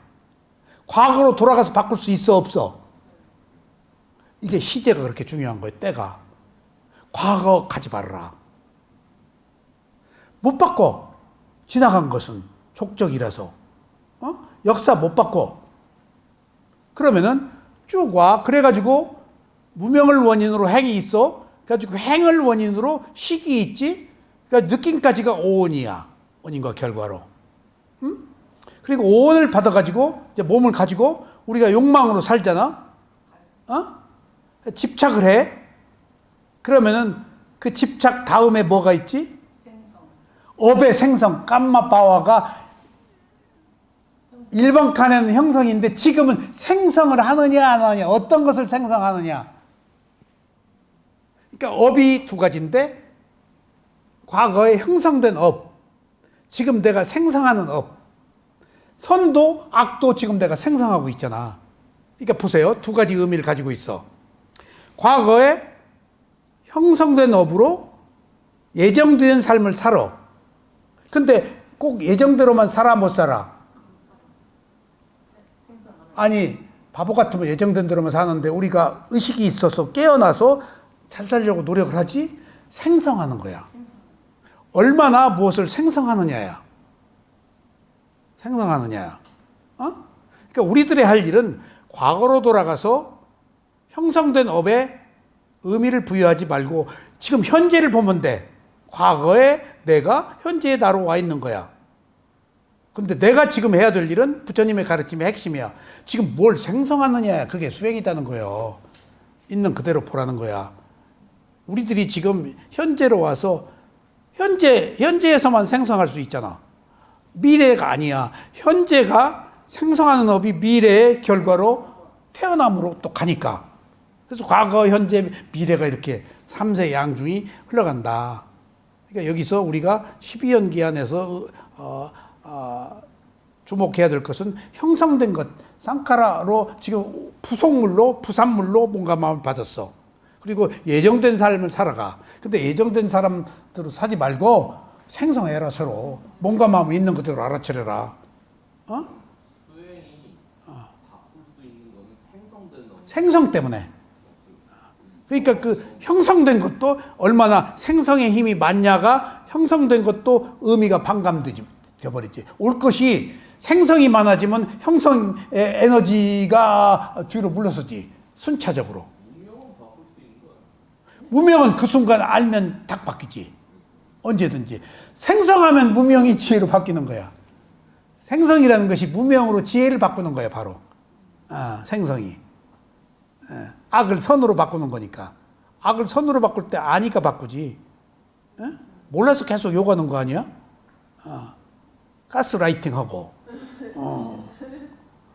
과거로 돌아가서 바꿀 수 있어, 없어? 이게 시제가 그렇게 중요한 거예요, 때가. 과거 가지 말아라. 못 바꿔. 지나간 것은 족적이라서. 역사 못 바꿔. 그러면은 쭉 와. 그래가지고 무명을 원인으로 행이 있어. 그래가지고 행을 원인으로 식이 있지. 그러니까 느낌까지가 오온이야. 원인과 결과로. 그리고 오온을 받아가지고 이제 몸을 가지고 우리가 욕망으로 살잖아. 집착을 해. 그러면은 그 집착 다음에 뭐가 있지? 업의 생성, 깜마바와가 1번 칸에는 형성인데 지금은 생성을 하느냐 안 하느냐, 어떤 것을 생성하느냐. 그러니까 업이 두 가지인데 과거에 형성된 업, 지금 내가 생성하는 업, 선도 악도 지금 내가 생성하고 있잖아. 그러니까 보세요. 두 가지 의미를 가지고 있어. 과거에 형성된 업으로 예정된 삶을 살아. 근데 꼭 예정대로만 살아, 못 살아? 아니, 바보 같으면 예정된 대로만 사는데 우리가 의식이 있어서 깨어나서 잘 살려고 노력을 하지? 생성하는 거야. 얼마나 무엇을 생성하느냐야. 생성하느냐야. 그러니까 우리들의 할 일은 과거로 돌아가서 형성된 업에 의미를 부여하지 말고 지금 현재를 보면 돼. 과거에 내가 현재에 나로 와 있는 거야. 근데 내가 지금 해야 될 일은 부처님의 가르침의 핵심이야. 지금 뭘 생성하느냐, 그게 수행이다는 거예요. 있는 그대로 보라는 거야. 우리들이 지금 현재로 와서 현재에서만 생성할 수 있잖아. 미래가 아니야. 현재가 생성하는 업이 미래의 결과로 태어남으로 또 가니까. 그래서 과거, 현재, 미래가 이렇게 3세 양중이 흘러간다. 그러니까 여기서 우리가 12연기 안에서 주목해야 될 것은 형성된 것, 쌍카라로 지금 부속물로, 부산물로 뭔가 마음을 받았어. 그리고 예정된 삶을 살아가. 근데 예정된 사람대로 사지 말고 생성해라, 서로. 몸과 마음 있는 그대로 알아차려라. 수행이 바꿀 수 있는 거는 생성된 거. 생성 때문에. 그러니까 그 형성된 것도 얼마나 생성의 힘이 많냐가 형성된 것도 의미가 반감되지 버리지. 올 것이 생성이 많아지면 형성의 에너지가 뒤로 물러서지. 순차적으로. 무명은 바꿀 수 있는 거야. 무명은 그 순간 알면 딱 바뀌지. 언제든지. 생성하면 무명이 지혜로 바뀌는 거야. 생성이라는 것이 무명으로 지혜를 바꾸는 거야, 바로. 생성이. 악을 선으로 바꾸는 거니까. 악을 선으로 바꿀 때 아니까 바꾸지. 몰라서 계속 욕하는 거 아니야? 가스라이팅하고.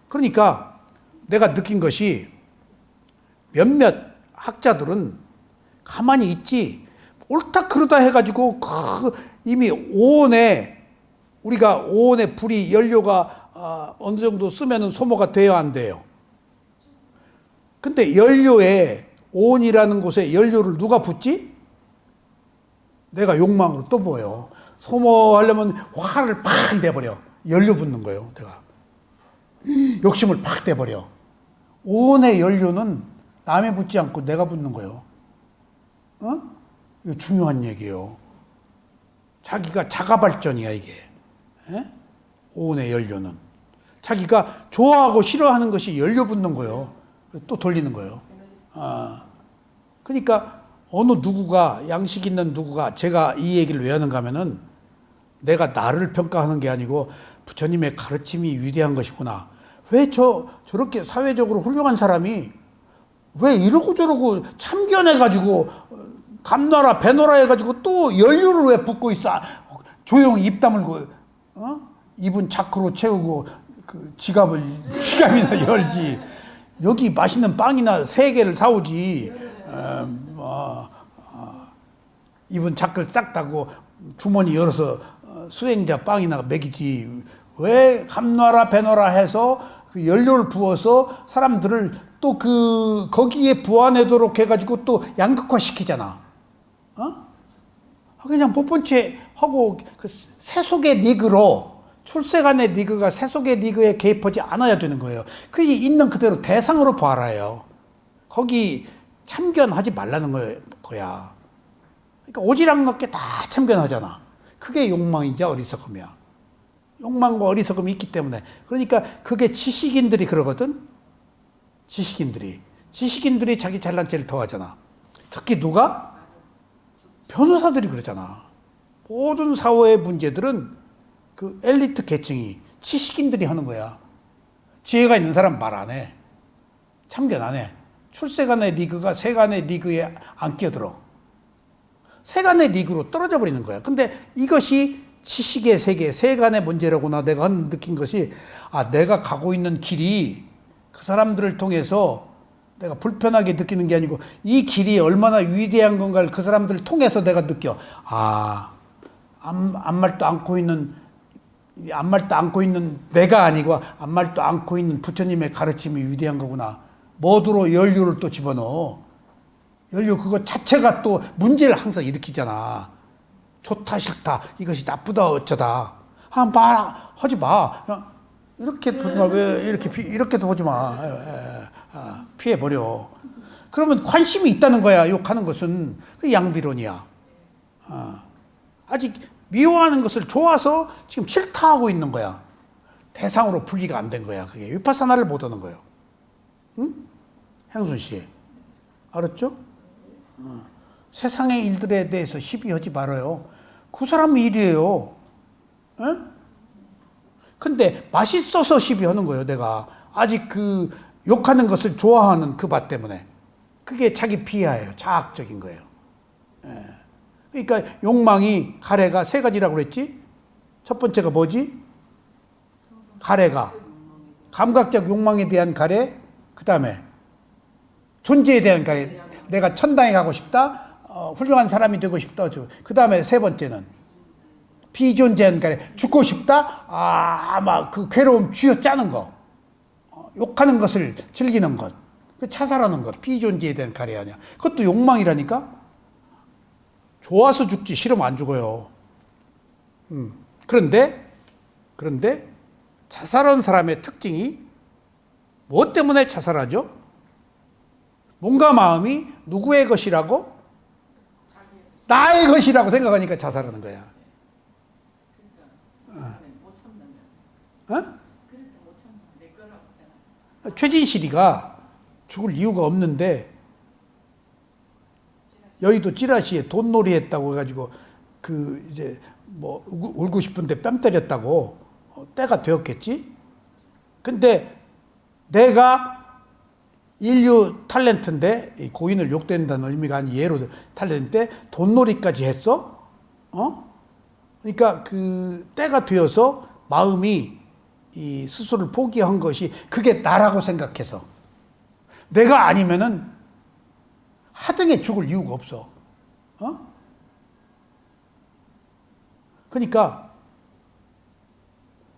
그러니까 내가 느낀 것이 몇몇 학자들은 가만히 있지. 옳다 그러다 해가지고 이미 우리가 오온의 불이 연료가 어느 정도 쓰면은 소모가 돼야 안 돼요. 근데 연료에 오온이라는 곳에 연료를 누가 붓지? 내가 욕망으로 또 뭐예요? 소모하려면 화를 팍 내버려. 연료 붓는 거예요, 내가. 욕심을 팍 내버려. 온의 연료는 남이 붓지 않고 내가 붓는 거예요. 어? 이거 중요한 얘기예요. 자기가 자가 발전이야, 이게. 에? 온의 연료는. 자기가 좋아하고 싫어하는 것이 연료 붓는 거예요. 또 돌리는 거예요. 아. 그러니까 어느 누구가, 양식 있는 누구가, 제가 이 얘기를 왜 하는가 하면은 내가 나를 평가하는 게 아니고 부처님의 가르침이 위대한 것이구나. 왜 저렇게 사회적으로 훌륭한 사람이 왜 이러고 저러고 참견해가지고 감나라 배노라 해가지고 또 연료를 왜 붓고 있어? 조용히 입 다물고, 입은 자크로 채우고 그 지갑이나 열지. 여기 맛있는 빵이나 3개를 사오지. 입은 자크를 싹 닫고 주머니 열어서 수행자 빵이나 먹이지. 왜 감놔라 배놔라 해서 그 연료를 부어서 사람들을 또 거기에 부안하도록 해가지고 또 양극화 시키잖아. 그냥 못 본 채 하고 그 세속의 리그로, 출세간의 리그가 세속의 리그에 개입하지 않아야 되는 거예요. 그 있는 그대로 대상으로 봐라요. 거기 참견하지 말라는 거야. 그러니까 오지랖 넓게 다 참견하잖아. 그게 욕망이자 어리석음이야. 욕망과 어리석음이 있기 때문에. 그러니까 그게 지식인들이 그러거든. 지식인들이 자기 잘난 체를 더하잖아. 특히 누가? 변호사들이 그러잖아. 모든 사회의 문제들은 그 엘리트 계층이, 지식인들이 하는 거야. 지혜가 있는 사람 말 안 해. 참견 안 해. 출세간의 리그가 세간의 리그에 안 끼어들어. 세간의 리그로 떨어져 버리는 거야. 근데 이것이 지식의 세계, 세간의 문제라구나 내가 느낀 것이, 내가 가고 있는 길이 그 사람들을 통해서 내가 불편하게 느끼는 게 아니고 이 길이 얼마나 위대한 건가를 그 사람들을 통해서 내가 느껴. 아무 말도 않고 있는 내가 아니고 아무 말도 않고 있는 부처님의 가르침이 위대한 거구나. 뭐드로 연료를 또 집어넣어. 연료 그거 자체가 또 문제를 항상 일으키잖아. 좋다 싫다, 이것이 나쁘다 어쩌다. 말하지 마. 그냥 이렇게 보지 마. 왜 이렇게도 보지 마. 피해버려. 그러면 관심이 있다는 거야. 욕하는 것은. 그 양비론이야. 아직 미워하는 것을 좋아서 지금 싫다하고 있는 거야. 대상으로 분리가 안 된 거야. 그게 위파사나를 못 하는 거예요. 응? 행순 씨. 알았죠? 세상의 일들에 대해서 시비하지 말아요. 그 사람 일이에요. 에? 근데 맛있어서 시비하는 거예요, 내가. 아직 그 욕하는 것을 좋아하는 그 맛 때문에. 그게 자기 비하예요. 자학적인 거예요. 예. 그러니까 욕망이, 가래가 3가지라고 그랬지? 첫 번째가 뭐지? 가래가. 감각적 욕망에 대한 가래, 그 다음에 존재에 대한 가래. 내가 천당에 가고 싶다. 훌륭한 사람이 되고 싶다. 그 다음에 3번째는 비존재한 가래. 죽고 싶다. 막 그 괴로움 쥐어짜는 거. 욕하는 것을 즐기는 것. 차살하는 것. 비존재에 대한 가래 아니야. 그것도 욕망이라니까? 좋아서 죽지 싫으면 안 죽어요. 그런데 자살한 사람의 특징이 무엇 때문에 자살하죠? 몸과 마음이 누구의 것이라고? 나의 것이라고 생각하니까 자살하는 거야. 최진실이가 죽을 이유가 없는데 여의도 찌라시에 돈놀이 했다고 해가지고 이제 뭐 울고 싶은데 뺨 때렸다고 때가 되었겠지? 근데 내가 인류 탤런트인데, 고인을 욕된다는 의미가 아닌 예로 탤런트인데 돈놀이까지 했어? 그러니까 그 때가 되어서 마음이 이 스스로를 포기한 것이 그게 나라고 생각해서. 내가 아니면은 하등에 죽을 이유가 없어. 그러니까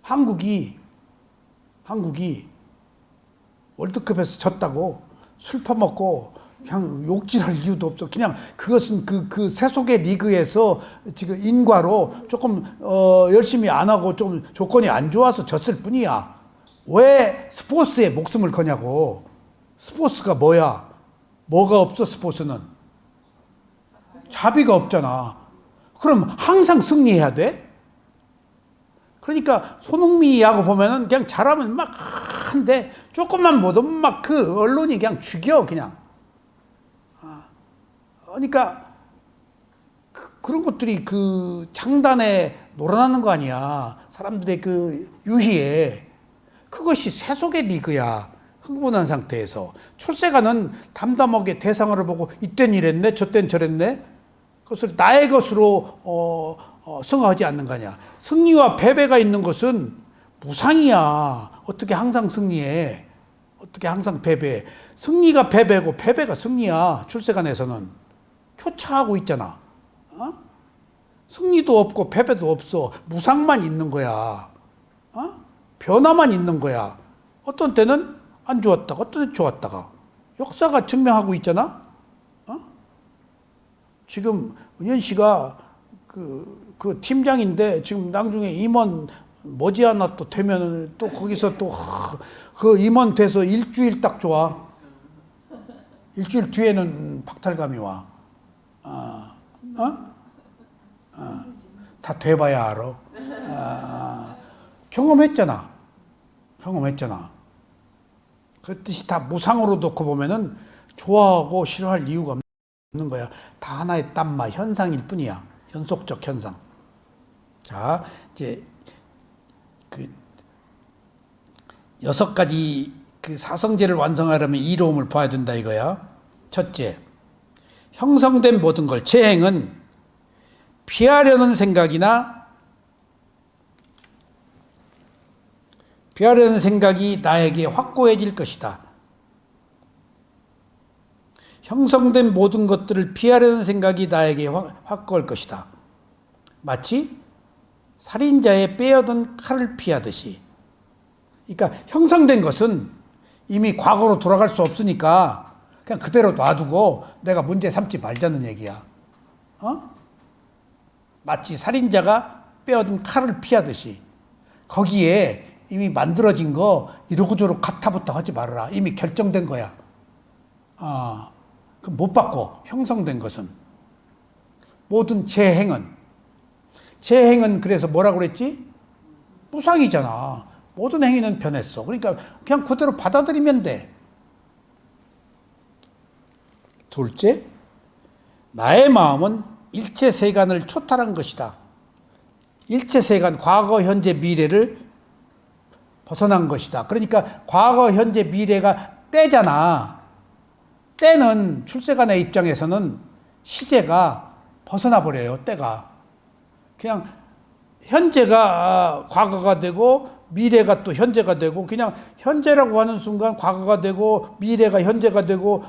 한국이 월드컵에서 졌다고 술 퍼먹고 그냥 욕질할 이유도 없어. 그냥 그것은 그 세속의 리그에서 지금 인과로 조금 열심히 안 하고 좀 조건이 안 좋아서 졌을 뿐이야. 왜 스포츠에 목숨을 거냐고. 스포츠가 뭐야? 뭐가 없어 스포츠는? 자비가 없잖아. 그럼 항상 승리해야 돼? 그러니까 손흥민 야구 보면은 그냥 잘하면 막 한데 조금만 못하면 막 그 언론이 그냥 죽여 그냥. 그러니까 그런 것들이 그 창단에 놀아나는 거 아니야. 사람들의 그 유희에. 그것이 세속의 리그야. 흥분한 상태에서. 출세가는 담담하게 대상을 보고 이땐 이랬네 저땐 저랬네. 그것을 나의 것으로 승화하지 않는 거 아니야. 승리와 패배가 있는 것은 무상이야. 어떻게 항상 승리해. 어떻게 항상 패배해. 승리가 패배고 패배가 승리야. 출세간에서는. 교차하고 있잖아. 어? 승리도 없고 패배도 없어. 무상만 있는 거야. 변화만 있는 거야. 어떤 때는 안 좋았다가 어떤 때는 좋았다가. 역사가 증명하고 있잖아. 지금 은현 씨가 그 팀장인데 지금 나중에 임원 머지않아 또 되면 또 거기서 또 그 임원 돼서 일주일 딱 좋아. 일주일 뒤에는 박탈감이 와. 다 돼봐야 알아. 경험했잖아. 그 뜻이 다 무상으로 놓고 보면은 좋아하고 싫어할 이유가 없는 거야. 다 하나의 땀마 현상일 뿐이야. 연속적 현상. 자, 이제 그 6가지 그 사성제를 완성하려면 이로움을 봐야 된다 이거야. 첫째, 형성된 모든 걸 재행은 피하려는 생각이 나에게 확고해질 것이다. 형성된 모든 것들을 피하려는 생각이 나에게 확고할 것이다. 마치 살인자의 빼어든 칼을 피하듯이. 그러니까 형성된 것은 이미 과거로 돌아갈 수 없으니까 그냥 그대로 놔두고 내가 문제 삼지 말자는 얘기야. 마치 살인자가 빼어든 칼을 피하듯이. 거기에 이미 만들어진 거 이러고저러고 가타부터 하지 말아라. 이미 결정된 거야. 그럼 못 바꿔. 형성된 것은. 모든 재행은 그래서 뭐라고 그랬지? 무상이잖아. 모든 행위는 변했어. 그러니까 그냥 그대로 받아들이면 돼. 둘째, 나의 마음은 일체 세간을 초탈한 것이다. 일체 세간, 과거, 현재, 미래를 벗어난 것이다. 그러니까 과거, 현재, 미래가 때잖아. 때는 출세간의 입장에서는 시제가 벗어나 버려요. 때가. 그냥 현재가 과거가 되고 미래가 또 현재가 되고 그냥 현재라고 하는 순간 과거가 되고 미래가 현재가 되고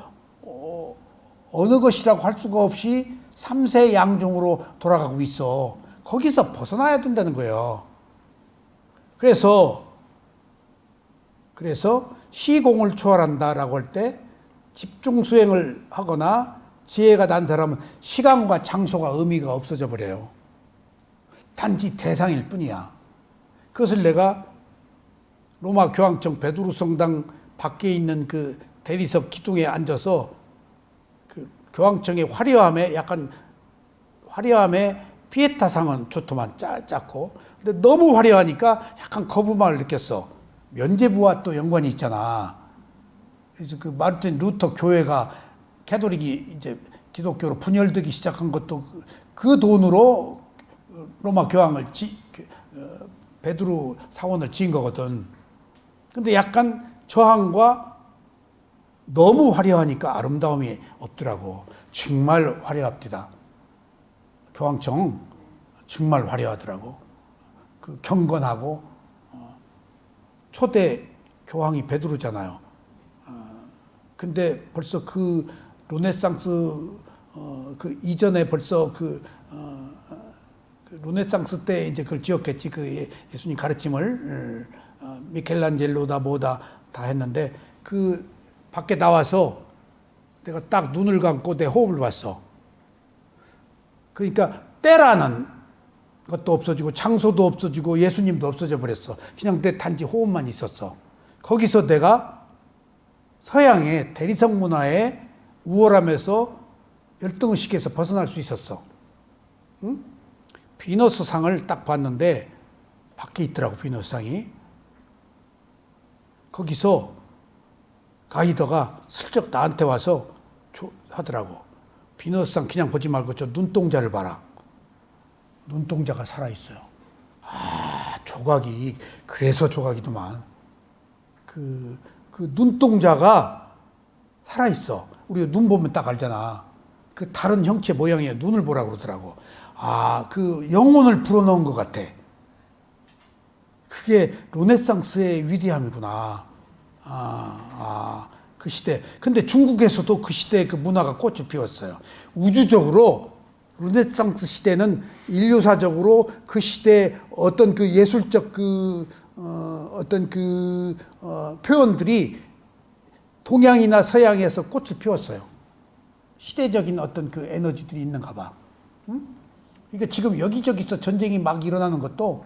어느 것이라고 할 수가 없이 삼세 양중으로 돌아가고 있어. 거기서 벗어나야 된다는 거예요. 그래서 시공을 초월한다라고 할 때 집중 수행을 하거나 지혜가 난 사람은 시간과 장소가 의미가 없어져 버려요. 단지 대상일 뿐이야. 그것을 내가 로마 교황청 베드로 성당 밖에 있는 그 대리석 기둥에 앉아서 그 교황청의 화려함에 피에타상은 좋더만 작고 근데 너무 화려하니까 약간 거부감을 느꼈어. 면죄부와 또 연관이 있잖아. 그래서 그 마르틴 루터 교회가 캐톨릭이 이제 기독교로 분열되기 시작한 것도 그 돈으로 로마 교황을 베드로 사원을 지은 거거든. 근데 약간 저항과 너무 화려하니까 아름다움이 없더라고. 정말 화려합니다. 교황청 정말 화려하더라고. 그 경건하고 초대 교황이 베드로잖아요. 근데 벌써 그 르네상스 그 이전에 벌써 그 르네상스 때 이제 그걸 지었겠지. 그 예수님 가르침을 미켈란젤로다 뭐다 다 했는데 그 밖에 나와서 내가 딱 눈을 감고 내 호흡을 봤어. 그러니까 때라는 것도 없어지고 장소도 없어지고 예수님도 없어져 버렸어. 그냥 내 단지 호흡만 있었어. 거기서 내가 서양의 대리석 문화의 우월함에서 열등의식에서 벗어날 수 있었어. 응? 비너스 상을 딱 봤는데 밖에 있더라고, 비너스 상이. 거기서 가이더가 슬쩍 나한테 와서 하더라고. 비너스 상 그냥 보지 말고 저 눈동자를 봐라. 눈동자가 살아있어요. 아, 조각이, 그래서 조각이더만. 그 눈동자가 살아있어. 우리가 눈 보면 딱 알잖아. 그 다른 형체 모양이야. 눈을 보라고 그러더라고. 아, 그 영혼을 불어넣은 것 같아. 그게 르네상스의 위대함이구나. 그 시대. 근데 중국에서도 그 시대에 그 문화가 꽃을 피웠어요. 우주적으로 르네상스 시대는 인류사적으로 그 시대의 어떤 그 예술적 표현들이 동양이나 서양에서 꽃을 피웠어요. 시대적인 어떤 그 에너지들이 있는가 봐. 응? 그러니까 지금 여기저기서 전쟁이 막 일어나는 것도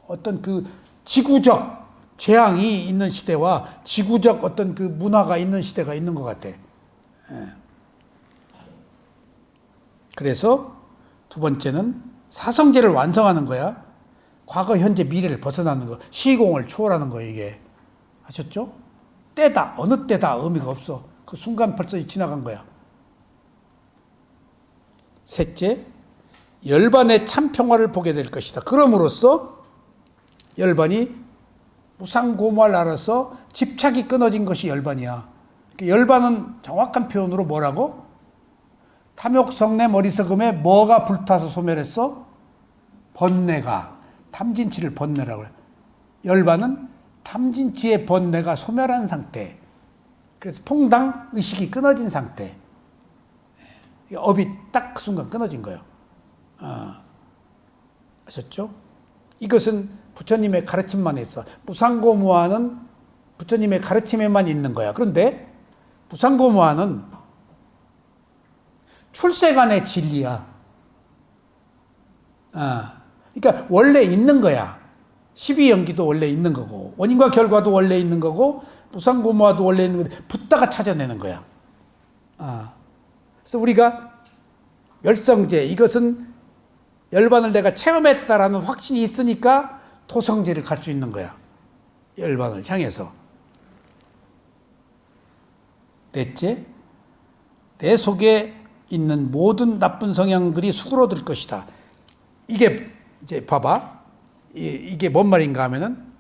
어떤 그 지구적 재앙이 있는 시대와 지구적 어떤 그 문화가 있는 시대가 있는 것 같아. 예. 그래서 두 번째는 사성제를 완성하는 거야. 과거, 현재, 미래를 벗어나는 거. 시공을 초월하는 거예요, 이게. 아셨죠? 때다, 어느 때다 의미가 없어. 그 순간 벌써 지나간 거야. 셋째, 열반의 참 평화를 보게 될 것이다. 그럼으로써 열반이 무상고무를 알아서 집착이 끊어진 것이 열반이야. 열반은 정확한 표현으로 뭐라고? 탐욕성내 머리석음에 뭐가 불타서 소멸했어? 번뇌가. 탐진치를 번뇌라고 그래. 열반은 탐진치의 번뇌가 소멸한 상태. 그래서 퐁당 의식이 끊어진 상태. 업이 딱 그 순간 끊어진 거예요. 아셨죠? 이것은 부처님의 가르침만 있어. 무상고무화는 부처님의 가르침에만 있는 거야. 그런데 무상고무화는 출세간의 진리야. 그러니까 원래 있는 거야. 12연기도 원래 있는 거고 원인과 결과도 원래 있는 거고 무상고무화도 원래 있는 건데 붓다가 찾아내는 거야. 그래서 우리가 열성제, 이것은 열반을 내가 체험했다라는 확신이 있으니까 토성제를 갈 수 있는 거야. 열반을 향해서. 넷째, 내 속에 있는 모든 나쁜 성향들이 수그러들 것이다. 이게 이제 봐봐. 이게 뭔 말인가 하면은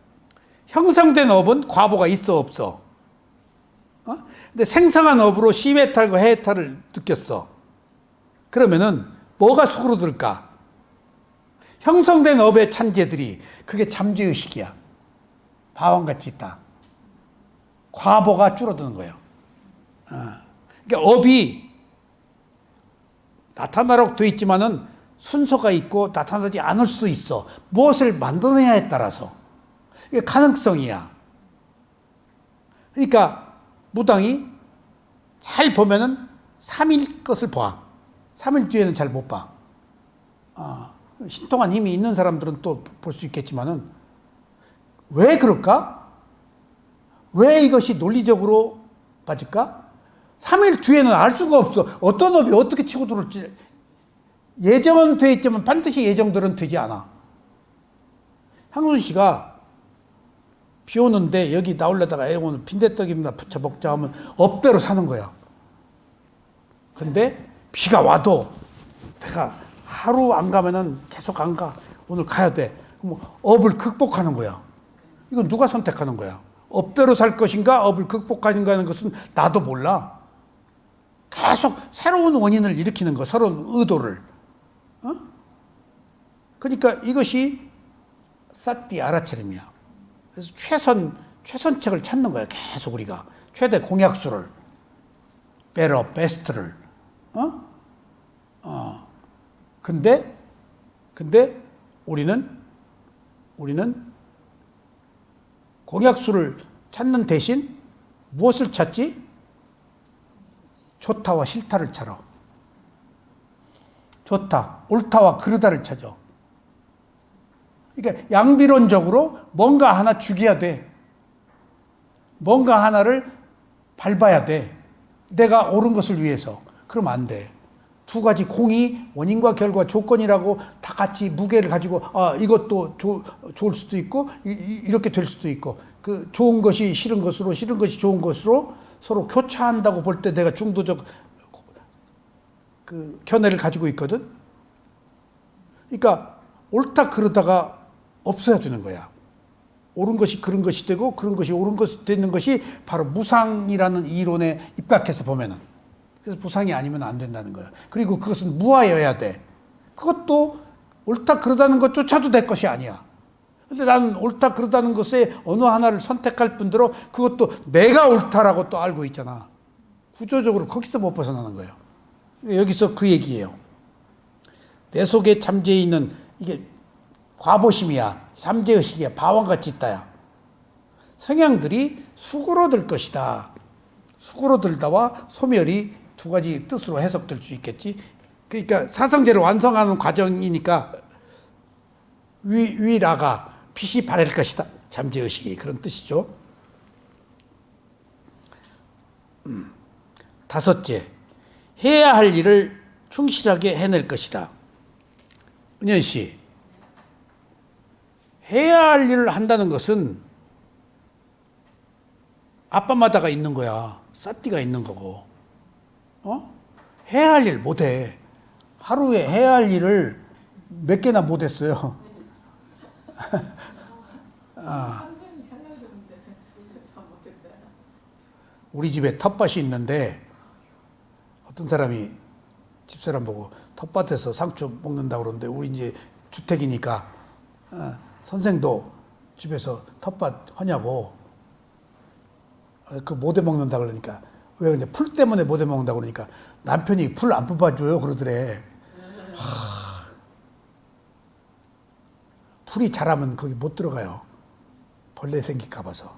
형성된 업은 과보가 있어 없어. 근데 생성한 업으로 시메탈과 해탈을 느꼈어. 그러면은 뭐가 수그러들까? 형성된 업의 찬재들이 그게 잠재의식이야. 바왕같이 있다. 과보가 줄어드는 거예요. 그러니까 업이 나타나라고 되어 있지만은 순서가 있고 나타나지 않을 수도 있어. 무엇을 만드느냐에 따라서. 이게 가능성이야. 그러니까 무당이 잘 보면은 3일 것을 봐. 3일 뒤에는 잘 못 봐. 신통한 힘이 있는 사람들은 또 볼 수 있겠지만은 왜 그럴까? 왜 이것이 논리적으로 맞을까? 3일 뒤에는 알 수가 없어. 어떤 업이 어떻게 치고 들어올지. 예정은 돼 있지만 반드시 예정들은 되지 않아. 향순 씨가 비 오는데 여기 나오려다가 오늘 빈대떡입니다. 부쳐 먹자 하면 업대로 사는 거야. 근데 비가 와도 내가 하루 안 가면은 계속 안 가. 오늘 가야 돼. 그럼 업을 극복하는 거야. 이건 누가 선택하는 거야? 업대로 살 것인가? 업을 극복하는가 하는 것은 나도 몰라. 계속 새로운 원인을 일으키는 거, 새로운 의도를. 그러니까 이것이 사띠 알아차림이야. 그래서 최선책을 찾는 거야. 계속 우리가. 최대 공약수를. better, best를. 근데 우리는 공약수를 찾는 대신 무엇을 찾지? 좋다와 싫다를 찾아. 좋다, 옳다와 그르다를 찾아. 그러니까 양비론적으로 뭔가 하나 죽여야 돼. 뭔가 하나를 밟아야 돼. 내가 옳은 것을 위해서. 그러면 안 돼. 두 가지 공이 원인과 결과 조건이라고 다 같이 무게를 가지고 이것도 좋을 수도 있고 이렇게 될 수도 있고 그 좋은 것이 싫은 것으로 싫은 것이 좋은 것으로 서로 교차한다고 볼 때 내가 중도적 그 견해를 가지고 있거든. 그러니까 옳다 그러다가 없어야 되는 거야. 옳은 것이 그런 것이 되고 그런 것이 옳은 것이 되는 것이 바로 무상이라는 이론에 입각해서 보면은. 그래서 무상이 아니면 안 된다는 거야. 그리고 그것은 무아여야 돼. 그것도 옳다 그러다는 것조차도 내 것이 아니야. 근데 나는 옳다 그러다는 것에 어느 하나를 선택할 뿐더러 그것도 내가 옳다라고 또 알고 있잖아. 구조적으로 거기서 못 벗어나는 거예요. 여기서 그 얘기예요. 내 속에 잠재해 있는 이게 과보심이야. 잠재의식이야. 바왕같이 있다야. 성향들이 수그러들 것이다. 수그러들다와 소멸이 두 가지 뜻으로 해석될 수 있겠지. 그러니까 사성제를 완성하는 과정이니까 위라가 빛이 바랄 것이다. 잠재의식이 그런 뜻이죠. 다섯째, 해야 할 일을 충실하게 해낼 것이다. 은연 씨, 해야 할 일을 한다는 것은 아빠마다가 있는 거야. 쌌띠가 있는 거고. 해야 할 일 못해. 하루에 해야 할 일을 몇 개나 못했어요. 우리 집에 텃밭이 있는데 어떤 사람이 집사람 보고 텃밭에서 상추 먹는다고 그러는데 우리 이제 주택이니까 선생도 집에서 텃밭 하냐고. 그 못 해먹는다 그러니까 왜 근데 풀 때문에 못 해먹는다 그러니까 남편이 풀 안 뽑아줘요 그러더래. 풀이 자라면 거기 못 들어가요. 벌레 생길까 봐서.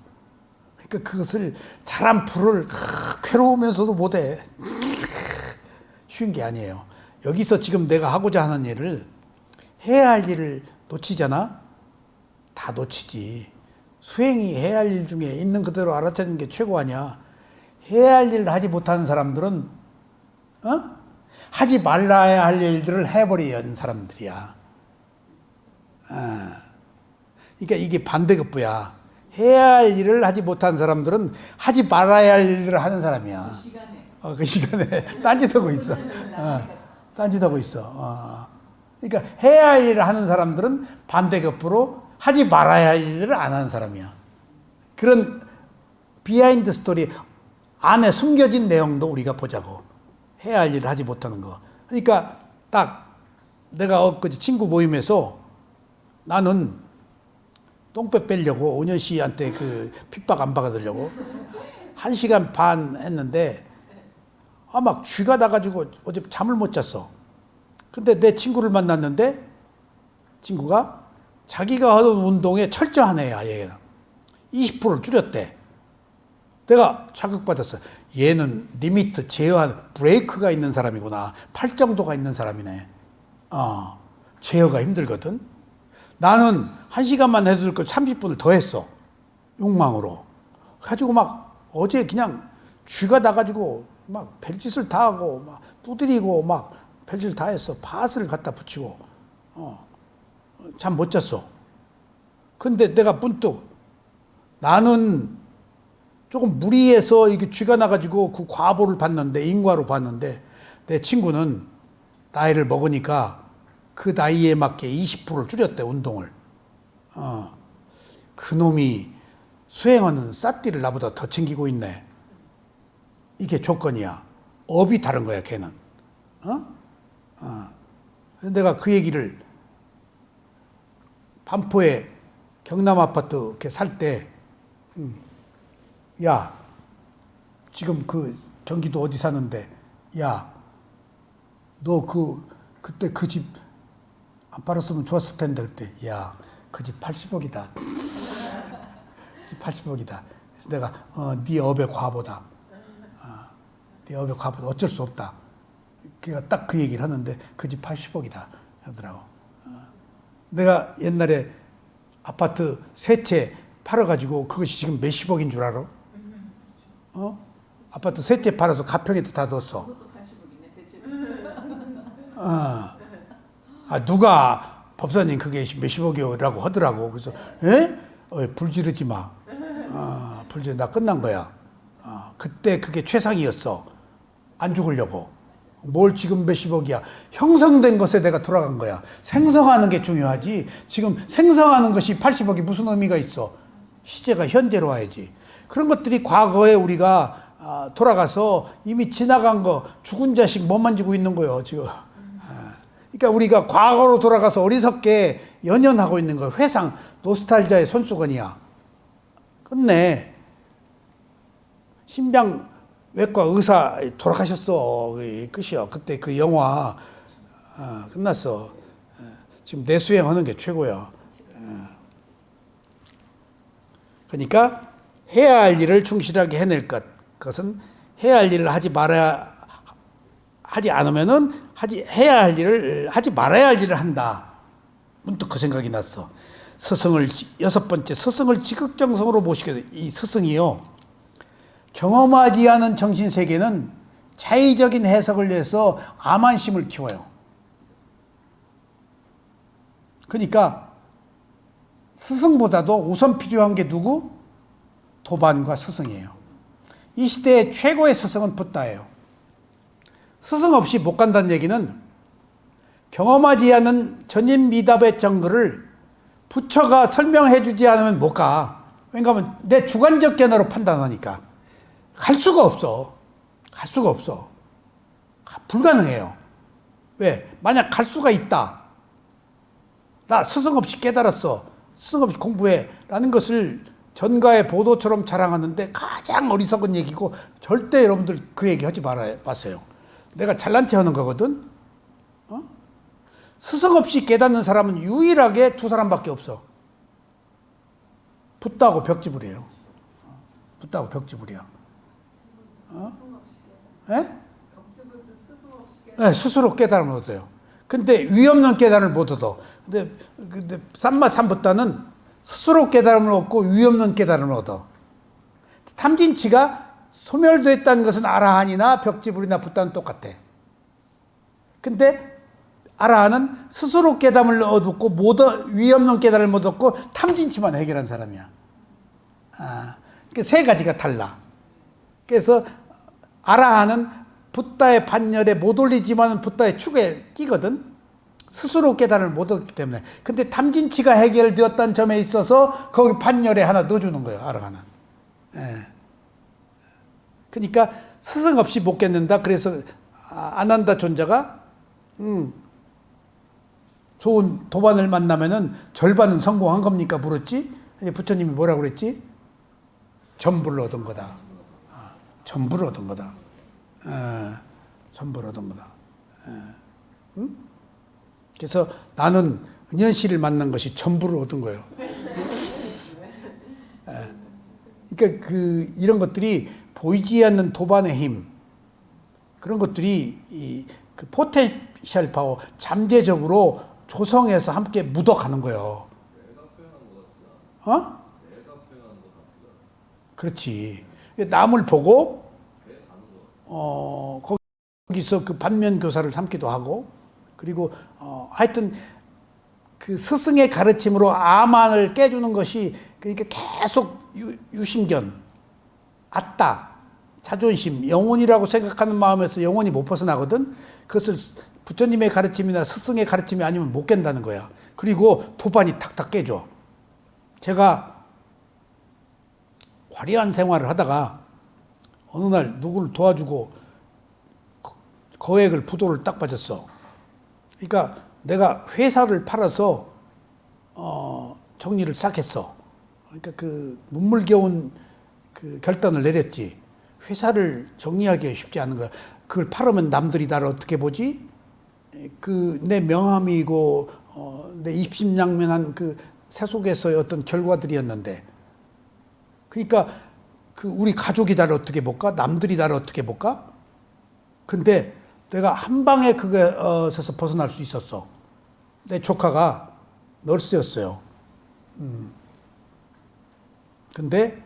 그러니까 그것을 자란 풀을 괴로우면서도 못해. 쉬운 게 아니에요. 여기서 지금 내가 하고자 하는 일을 해야 할 일을 놓치잖아. 다 놓치지. 수행이 해야 할 일 중에 있는 그대로 알아채는 게 최고 아니야. 해야 할 일을 하지 못하는 사람들은 하지 말아야 할 일들을 해버리는 사람들이야. 그러니까 이게 반대급부야. 해야 할 일을 하지 못한 사람들은 하지 말아야 할 일을 하는 사람이야. 그 시간에 딴짓하고 있어. 딴짓하고 있어. 그러니까 해야 할 일을 하는 사람들은 반대급부로 하지 말아야 할 일을 안 하는 사람이야. 그런 비하인드 스토리 안에 숨겨진 내용도 우리가 보자고. 해야 할 일을 하지 못하는 거. 그러니까 딱 내가 엊그제 친구 모임에서 나는 똥배 빼려고 은연 씨한테 그 핍박 안 받으려고 1시간 반 했는데 막 쥐가 나가지고 어제 잠을 못 잤어. 근데 내 친구를 만났는데 친구가 자기가 하던 운동에 철저한 애야. 얘가 20%를 줄였대. 내가 자극받았어. 얘는 리미트, 제어한 브레이크가 있는 사람이구나. 팔정도가 있는 사람이네. 제어가 힘들거든. 나는 1시간만 해도 될 걸 30분을 더 했어. 욕망으로. 가지고 막 어제 그냥 쥐가 나가지고 막 별짓을 다 하고 막 두드리고 막 별짓을 다 했어. 밭을 갖다 붙이고. 잠 못 잤어. 근데 내가 문득 나는 조금 무리해서 이게 쥐가 나가지고 그 과보를 봤는데, 인과로 봤는데, 내 친구는 나이를 먹으니까 그 나이에 맞게 20%를 줄였대, 운동을. 그 놈이 수행하는 쌌띠를 나보다 더 챙기고 있네. 이게 조건이야. 업이 다른 거야, 걔는. 내가 그 얘기를 반포에 경남 아파트 이렇게 살 때, 야, 지금 그 경기도 어디 사는데, 야, 너 그때 그 집 안 팔았으면 좋았을 텐데, 그때, 야, 그 집 80억이다. 집 80억이다. 그래서 내가, 네 업의 과보다. 네 업에 갚아도 어쩔 수 없다. 걔가 딱 그 얘기를 하는데 그 집 80억이다 하더라고. 내가 옛날에 아파트 세 채 팔아가지고 그것이 지금 몇십억인 줄 알아? 아파트 세 채 팔아서 가평에도 다 넣었어. 그것도 80억이네, 제 집. 누가 법사님 그게 몇십억이라고 하더라고. 그래서 불 지르지 마. 불 지르 나 끝난 거야. 그때 그게 최상이었어. 안 죽으려고. 뭘 지금 몇십억이야. 형성된 것에 내가 돌아간 거야. 생성하는 게 중요하지. 지금 생성하는 것이 80억이 무슨 의미가 있어. 시제가 현재로 와야지. 그런 것들이 과거에 우리가 돌아가서 이미 지나간 거 죽은 자식 못 만지고 있는 거예요 지금. 그러니까 우리가 과거로 돌아가서 어리석게 연연하고 있는 거예요. 회상 노스탈자의 손수건이야. 끝내. 심장외과 의사 돌아가셨어. 끝이야. 그때 그 영화 끝났어. 지금 내수행하는 게 최고야. 그러니까 해야 할 일을 충실하게 해낼 것. 그것은 해야 할 일을 하지 않으면은 해야 할 일을 하지 말아야 할 일을 한다. 문득 그 생각이 났어. 여섯 번째 스승을 지극정성으로 모시게 돼. 이 스승이요. 경험하지 않은 정신 세계는 자의적인 해석을 내서 암환심을 키워요. 그러니까 스승보다도 우선 필요한 게 누구? 도반과 스승이에요. 이 시대의 최고의 스승은 붓다예요. 스승 없이 못 간다는 얘기는 경험하지 않은 전인미답의 정글을 부처가 설명해 주지 않으면 못 가. 왜냐하면 내 주관적 견해로 판단하니까. 갈 수가 없어. 갈 수가 없어. 불가능해요. 왜? 만약 갈 수가 있다. 나 스승 없이 깨달았어. 스승 없이 공부해. 라는 것을 전가의 보도처럼 자랑하는데 가장 어리석은 얘기고 절대 여러분들 그 얘기 하지 마세요. 내가 잘난 체 하는 거거든. 스승 없이 깨닫는 사람은 유일하게 두 사람밖에 없어. 붓다하고 벽지불이에요. 붓다하고 벽지불이야. 벽지불도 스승 없이 네, 스스로 깨달음을 얻어요. 근데 위없는 깨달음을 못 얻어. 근데 삼마삼붓다는 스스로 깨달음을 얻고 위없는 깨달음을 얻어. 탐진치가 소멸됐다는 것은 아라한이나 벽지불이나 붓다는 똑같아. 근데 아라한은 스스로 깨달음을 얻고 위없는 깨달음을 못 얻고 탐진치만 해결한 사람이야. 그 세 가지가 달라. 그래서 아라한은 붓다의 반열에 못 올리지만 붓다의 축에 끼거든. 스스로 깨달음을 못 얻기 때문에. 근데 탐진치가 해결되었다는 점에 있어서 거기 반열에 하나 넣어주는 거예요. 아라한은. 그러니까 스승 없이 못 깨닫는다. 그래서 아난다 존자가 좋은 도반을 만나면은 절반은 성공한 겁니까? 물었지. 부처님이 뭐라고 그랬지? 전부를 얻은 거다. 전부를 얻은 거다. 전부를 얻은 거다. 그래서 나는 은현 씨를 만난 것이 전부를 얻은 거예요. 그러니까 이런 것들이 보이지 않는 도반의 힘, 그런 것들이 그 포텐셜 파워, 잠재적으로 조성해서 함께 묻어가는 거예요. 그렇지. 남을 보고 거기서 그 반면 교사를 삼기도 하고, 그리고 하여튼 그 스승의 가르침으로 아만을 깨주는 것이, 그러니까 계속 유신견, 아따, 자존심, 영혼이라고 생각하는 마음에서 영혼이 못 벗어나거든. 그것을 부처님의 가르침이나 스승의 가르침이 아니면 못 깬다는 거야. 그리고 도반이 탁탁 깨져. 제가 화려한 생활을 하다가 어느 날 누구를 도와주고 거액을 부도를 딱 빠졌어. 그러니까 내가 회사를 팔아서 정리를 싹 했어. 그러니까 그 눈물겨운 그 결단을 내렸지. 회사를 정리하기가 쉽지 않은 거야. 그걸 팔으면 남들이 나를 어떻게 보지? 내 명함이고 내 입심양면한 그 세속에서의 어떤 결과들이었는데, 그러니까 우리 가족이 나를 어떻게 볼까? 남들이 나를 어떻게 볼까? 근데 내가 한 방에 그것에서 벗어날 수 있었어. 내 조카가 널스였어요. 근데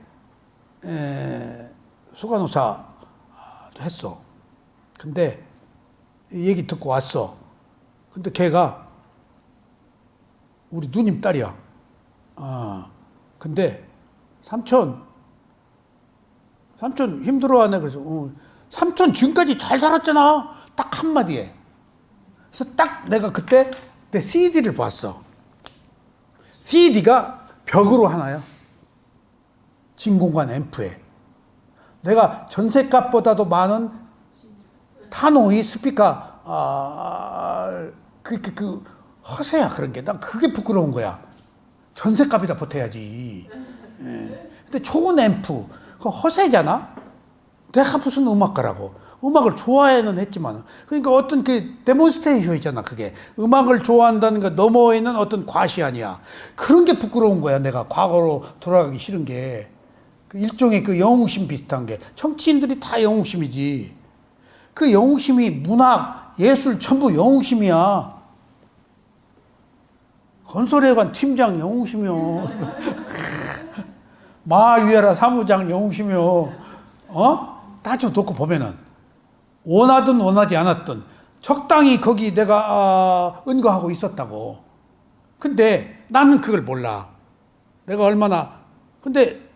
수간호사 했어. 근데 이 얘기 듣고 왔어. 근데 걔가 우리 누님 딸이야. 근데 삼촌 힘들어하네. 그래서 삼촌 지금까지 잘 살았잖아. 딱 한마디에. 그래서 딱 내가 그때 내 CD를 봤어. CD가 벽으로 하나야. 진공관 앰프에. 내가 전세값보다도 많은 타노이 스피커, 허세야, 그런 게. 난 그게 부끄러운 거야. 전세값이다 보태야지. 예. 근데 좋은 앰프, 그 허세잖아? 내가 무슨 음악가라고. 음악을 좋아해는 했지만. 그러니까 어떤 그 데몬스트레이션이잖아, 그게. 음악을 좋아한다는 것 너머에는 어떤 과시 아니야. 그런 게 부끄러운 거야, 내가. 과거로 돌아가기 싫은 게. 그 일종의 그 영웅심 비슷한 게. 정치인들이 다 영웅심이지. 그 영웅심이 문학, 예술 전부 영웅심이야. 건설회관 팀장 영웅심이요. 마유에라 사무장 영웅심이요. 따져놓고 보면은 원하든 원하지 않았든 적당히 거기 내가 은거하고 있었다고. 근데 나는 그걸 몰라. 내가 얼마나. 근데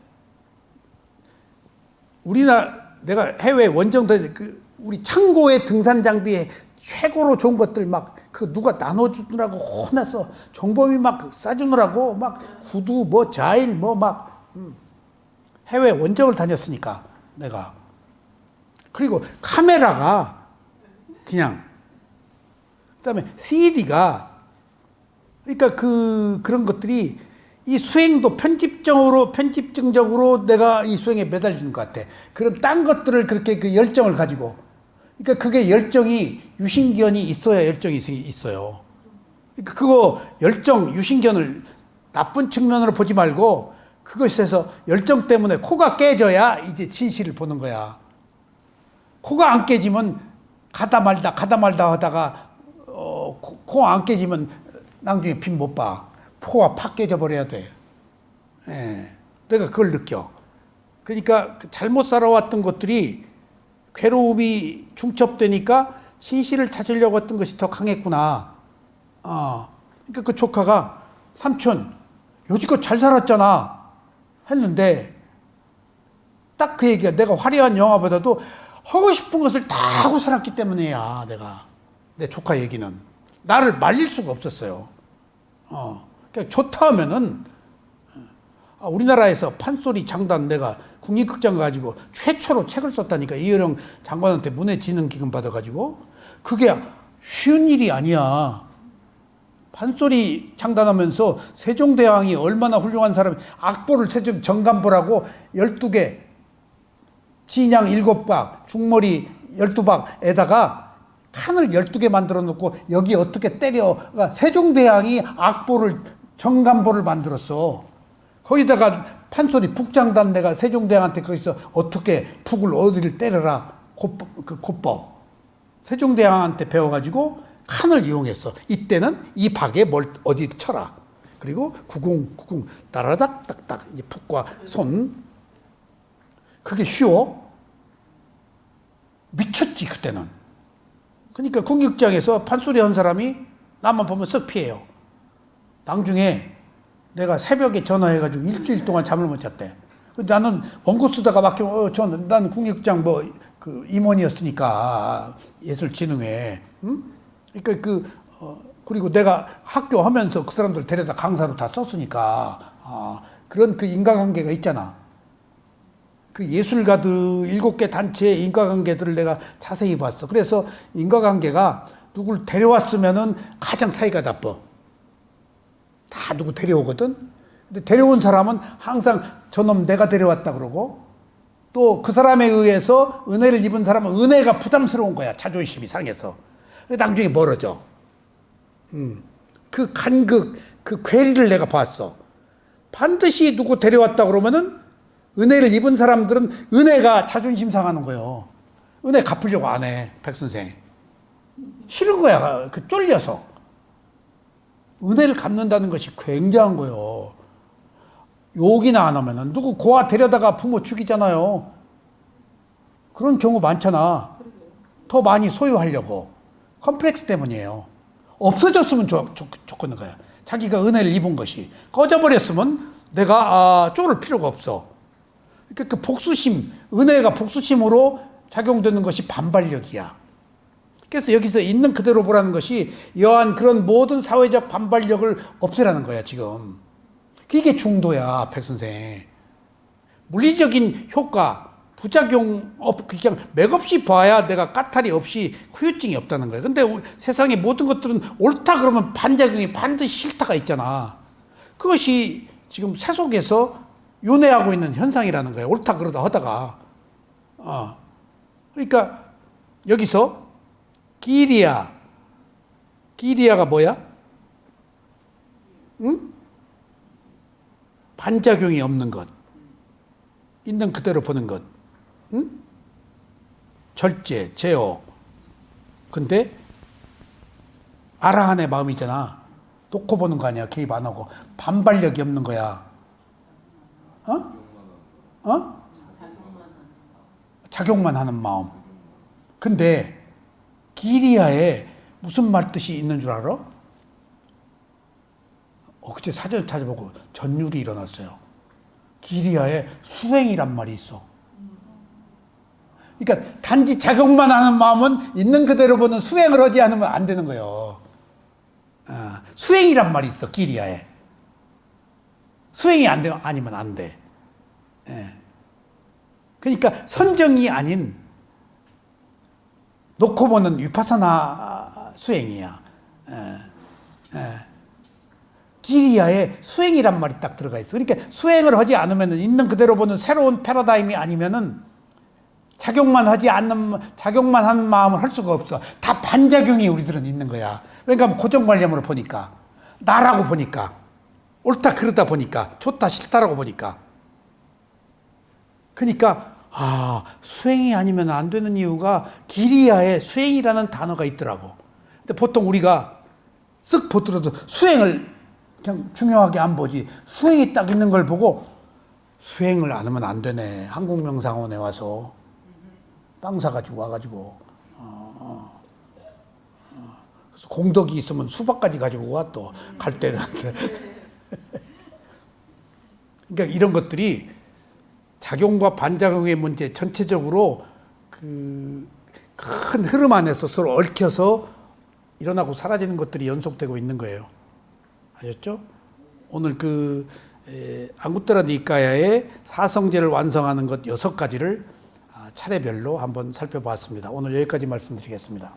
내가 해외 원정대 우리 창고의 등산 장비에 최고로 좋은 것들 막 그 누가 나눠주느라고 혼나서 정범이 막 싸주느라고 막 구두 뭐 자일 뭐 막 해외 원정을 다녔으니까 내가. 그리고 카메라가 그냥 그다음에 CD가 그러니까 그런 것들이 이 수행도 편집증적으로 내가 이 수행에 매달리는 것 같아. 그런 딴 것들을 그렇게 그 열정을 가지고. 그러니까 그게 열정이 유신견이 있어야 열정이 있어요. 그러니까 그거 열정, 유신견을 나쁜 측면으로 보지 말고 그것에서 열정 때문에 코가 깨져야 이제 진실을 보는 거야. 코가 안 깨지면 가다 말다 하다가 코 안 깨지면 나중에 빛 못 봐. 코가 팍 깨져 버려야 돼. 예. 내가 그걸 느껴. 그러니까 잘못 살아왔던 것들이 괴로움이 중첩되니까 진실을 찾으려고 했던 것이 더 강했구나. 그러니까 그 조카가 삼촌 여지껏 잘 살았잖아 했는데 딱 그 얘기가 내가 화려한 영화보다도 하고 싶은 것을 다 하고 살았기 때문이야. 내가 내 조카 얘기는 나를 말릴 수가 없었어요. 그러니까 좋다 하면은 우리나라에서 판소리 장단 내가 국립극장 가지고 최초로 책을 썼다니까. 이효령 장관한테 문해진흥기금 받아가지고. 그게 쉬운 일이 아니야. 판소리 장단하면서 세종대왕이 얼마나 훌륭한 사람이 악보를 세종 정간보라고 12개 진양 7박 중머리 12박에다가 칸을 12개 만들어 놓고 여기 어떻게 때려. 그러니까 세종대왕이 악보를 정간보를 만들었어. 거기다가 판소리 북장단 내가 세종대왕한테 거기서 어떻게 북을 어디를 때려라 고법 세종대왕한테 배워가지고 칸을 이용했어. 이때는 이 박에 뭘 어디 쳐라. 그리고 구궁 따라닥 딱딱 이제 북과 손. 그게 쉬워? 미쳤지 그때는. 그러니까 국립극장에서 판소리 한 사람이 나만 보면 썩 피해요. 나중에 내가 새벽에 전화해가지고 일주일 동안 잠을 못 잤대. 나는 원고 쓰다가 막히면 나는 국립극장 그 임원이었으니까 예술진흥회. 그러니까 그리고 내가 학교 하면서 그 사람들 데려다 강사로 다 썼으니까 그런 그 인과관계가 있잖아. 그 예술가들 7개 단체의 인과관계들을 내가 자세히 봤어. 그래서 인과관계가 누굴 데려왔으면은 가장 사이가 나빠. 다 누구 데려오거든. 근데 데려온 사람은 항상 저놈 내가 데려왔다 그러고 또 그 사람에 의해서 은혜를 입은 사람은 은혜가 부담스러운 거야. 자존심이 상해서. 나중에 멀어져. 그 간극, 그 괴리를 내가 봤어. 반드시 누구 데려왔다 그러면은 은혜를 입은 사람들은 은혜가 자존심 상하는 거예요. 은혜 갚으려고 안 해, 백선생. 싫은 거야, 그 쫄려서. 은혜를 갚는다는 것이 굉장한 거예요. 욕이나 안 하면은 누구 고아 데려다가 부모 죽이잖아요. 그런 경우 많잖아. 더 많이 소유하려고. 컴플렉스 때문이에요. 없어졌으면 좋겠는 거야. 자기가 은혜를 입은 것이. 꺼져버렸으면 내가 쫄을 필요가 없어. 그러니까 그 복수심, 은혜가 복수심으로 작용되는 것이 반발력이야. 그래서 여기서 있는 그대로 보라는 것이 이러한 그런 모든 사회적 반발력을 없애라는 거야, 지금. 그게 중도야, 백선생. 물리적인 효과, 부작용 그냥 맥없이 봐야 내가 까탈이 없이 후유증이 없다는 거예요. 근데 세상의 모든 것들은 옳다 그러면 반작용이 반드시 싫다가 있잖아. 그것이 지금 세속에서 윤회하고 있는 현상이라는 거예요. 옳다 그러다 하다가. 그러니까 여기서 기리아가 뭐야? 응? 반작용이 없는 것. 있는 그대로 보는 것. 응? 절제, 제어. 근데 아라한의 마음이잖아. 놓고 보는 거 아니야. 개입 안 하고. 반발력이 없는 거야. 작용만 하는 마음. 근데 기리아에 무슨 말 뜻이 있는 줄 알아? 그때 사전 찾아보고 전율이 일어났어요. 기리아에 수행이란 말이 있어. 그러니까 단지 작용만 하는 마음은 있는 그대로 보는 수행을 하지 않으면 안 되는 거예요. 수행이란 말이 있어, 기리아에. 수행이 아니면 안 돼. 그러니까 선정이 아닌 놓고 보는 위파사나 수행이야. 기리아에 수행이란 말이 딱 들어가 있어. 그러니까 수행을 하지 않으면 있는 그대로 보는 새로운 패러다임이 아니면은 작용만 하는 마음을 할 수가 없어. 다 반작용이 우리들은 있는 거야. 그러니까 고정관념으로 보니까, 나라고 보니까, 옳다 그러다 보니까, 좋다 싫다라고 보니까. 그러니까 수행이 아니면 안 되는 이유가 기리아에 수행이라는 단어가 있더라고. 근데 보통 우리가 쓱 보더라도 수행을 그냥 중요하게 안 보지. 수행이 딱 있는 걸 보고 수행을 안 하면 안 되네. 한국명상원에 와서 빵 사가지고 와가지고 그래서 공덕이 있으면 수박까지 가지고 와 또 갈 때는. 그러니까 이런 것들이 작용과 반작용의 문제 전체적으로 그 큰 흐름 안에서 서로 얽혀서 일어나고 사라지는 것들이 연속되고 있는 거예요. 아셨죠? 오늘 앙구테라 니까야의 사성제를 완성하는 것 6가지를 차례별로 한번 살펴봤습니다. 오늘 여기까지 말씀드리겠습니다.